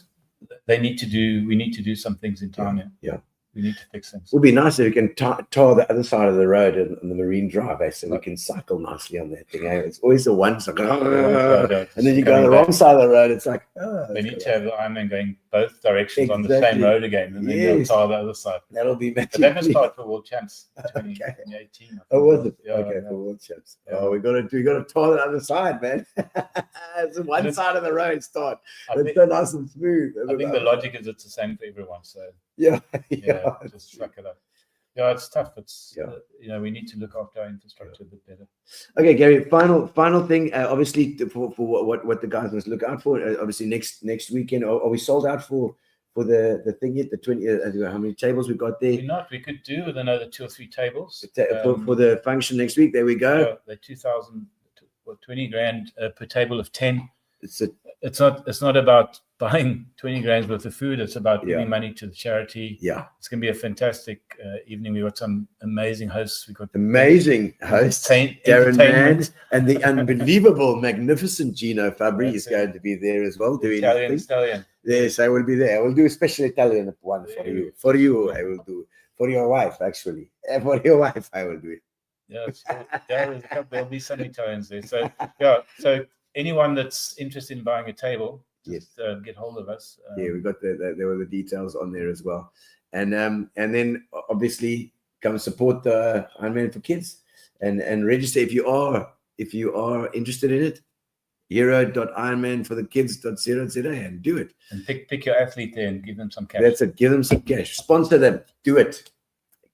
we need to do some things in town. Yeah. We need to fix things. It would be nice if we can tar the other side of the road and the Marine Drive, so we can cycle nicely on that thing. It's always the one side, and then you go on the wrong side of the road. It's like they need to have the Ironman going both directions on the same road again, and then they'll tar the other side. That'll be magic. But that was start for World Champs 2018. Oh, was it? Okay, for World Champs. Oh, we got to tar the other side, man. It's the one side of the road start. It's so nice and smooth. I think the logic is it's the same for everyone. So yeah. Just suck it up. Yeah, it's tough. It's we need to look after our infrastructure a bit better. Okay, Gary. Final thing. Obviously, for what the guys must look out for. Obviously, next weekend. Are we sold out for the thing yet? The 20. How many tables we got there? We're not. We could do with another 2 or 3 tables For the function next week. There we go. Yeah, the 2,000 or 20 grand per table of 10. It's not about buying 20 grand worth of food. It's about Yeah. giving money to the charity. Yeah. It's going to be a fantastic evening. We got some amazing hosts. We got Amazing host, Darren entertainment. Mann, and the unbelievable, magnificent Gino Fabri That's is going to be there as well, doing Italian things. stallion. Yes, I will be there. I will do a special Italian one for Very you. For you, I will do. For your wife, actually. For your wife, I will do it. There'll be some Italians there. So yeah, so anyone that's interested in buying a table, just get hold of us. Yeah, we got there were the details on there as well, and then obviously come support the IronMan for Kids and register if you are interested in it. Hero.ironmanforthekids.co.za and do it. And pick your athlete there and give them some cash. That's it. Give them some cash. Sponsor them. Do it.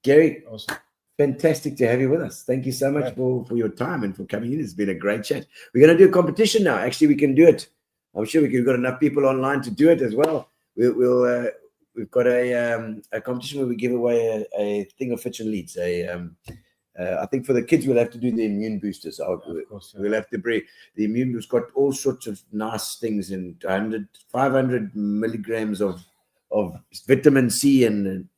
Gary, Awesome. fantastic to have you with us. Thank you so much for your time and for coming in. It's been a great chat. We're going to do a competition now. Actually, we can do it. I'm sure we've got enough people online to do it as well. We've got a competition where we give away a thing of Fitch and Leeds. I think for the kids, we'll have to do the immune boosters. We'll have to bring the immune boost. Got all sorts of nice things in 500 milligrams of vitamin C and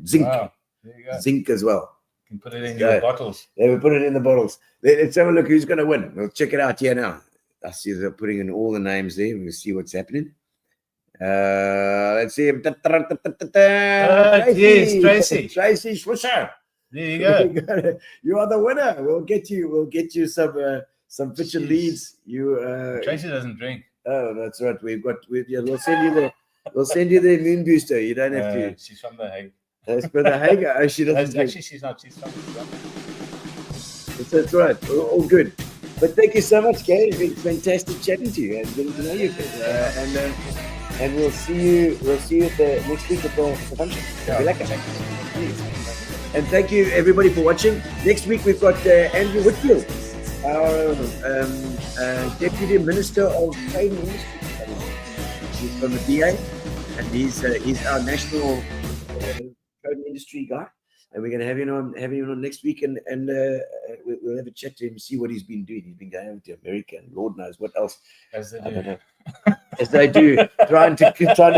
zinc. Wow. There you go. Zinc as well. You can put it in your bottles. Yeah, we put it in the bottles. Let's have a look who's going to win. We'll check it out here now. I see they're putting in all the names there. We'll see what's happening. Let's see. Yes, Tracy. Tracy Schwisser. There you go. You are the winner. We'll get you some Fitch and Leeds. Tracy doesn't drink. Oh, that's right. We'll send you the immune booster. You don't have to. She's from the Hague. That's for the Hague. Oh, she doesn't drink. Actually, she's not. She's from That's right. All good. But thank you so much, Gary. It's been fantastic chatting to you and getting to know you. And we'll see you at the next week at the function. And thank you everybody for watching. Next week we've got Andrew Whitfield, our Deputy Minister of Trade and Industry. He's from the DA, and he's our national trade and industry guy. And we're going to have him on next week, and we'll have a chat to him, see what he's been doing. He's been going over to America, and Lord knows what else. As they I do. don't know. As they do, trying to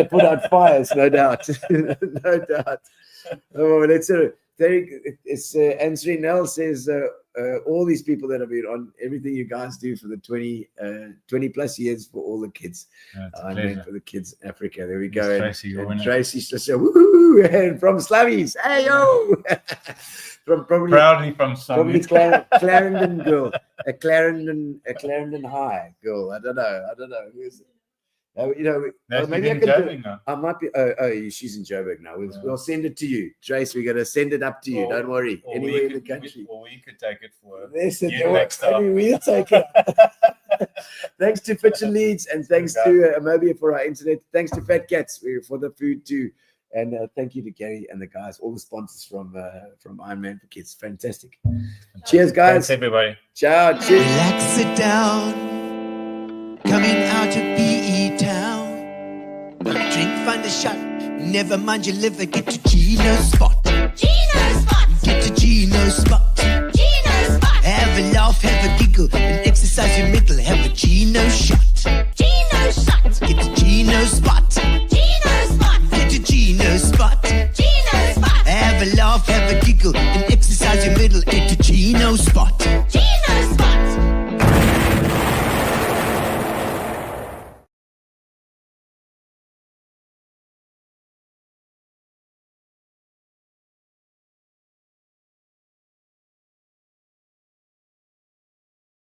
put out fires, no doubt, no doubt. Oh, that's it. It's Ansri Nell says all these people that have been on everything you guys do for the 20 plus years for all the kids. I mean for the kids in Africa. There we go. Tracy, and Tracy's just woohoo, and from Slavies, hey yo, proudly from probably Slavies. Clarendon girl, a Clarendon High girl. I don't know. Who's it? Maybe I can do. I might be. Oh, she's in Joburg now. We'll send it to you, Trace. We're gonna send it up to you. Don't worry. Anywhere in the country. Or we could take it for next time. We'll take it. Thanks to Fitch and Leeds, and thanks to Amobia for our internet. Thanks to Fat Cats for the food too, and thank you to Gary and the guys, all the sponsors from IronMan for Kids. Fantastic. Cheers, guys. Thanks, everybody. Ciao. Cheers. Relax, sit down. Coming out of PE town. Drink, find a shot. Never mind your liver. Get to Gino's spot. Gino spot! Get to Gino's spot. Gino spot! Have a laugh, have a giggle, and exercise your middle. Have a Gino shot. Gino shot! Get to Gino's spot. Gino spot! Get to Gino's spot. Gino spot! Have a laugh, have a giggle, and exercise your middle. Get to Gino's spot. Gino spot!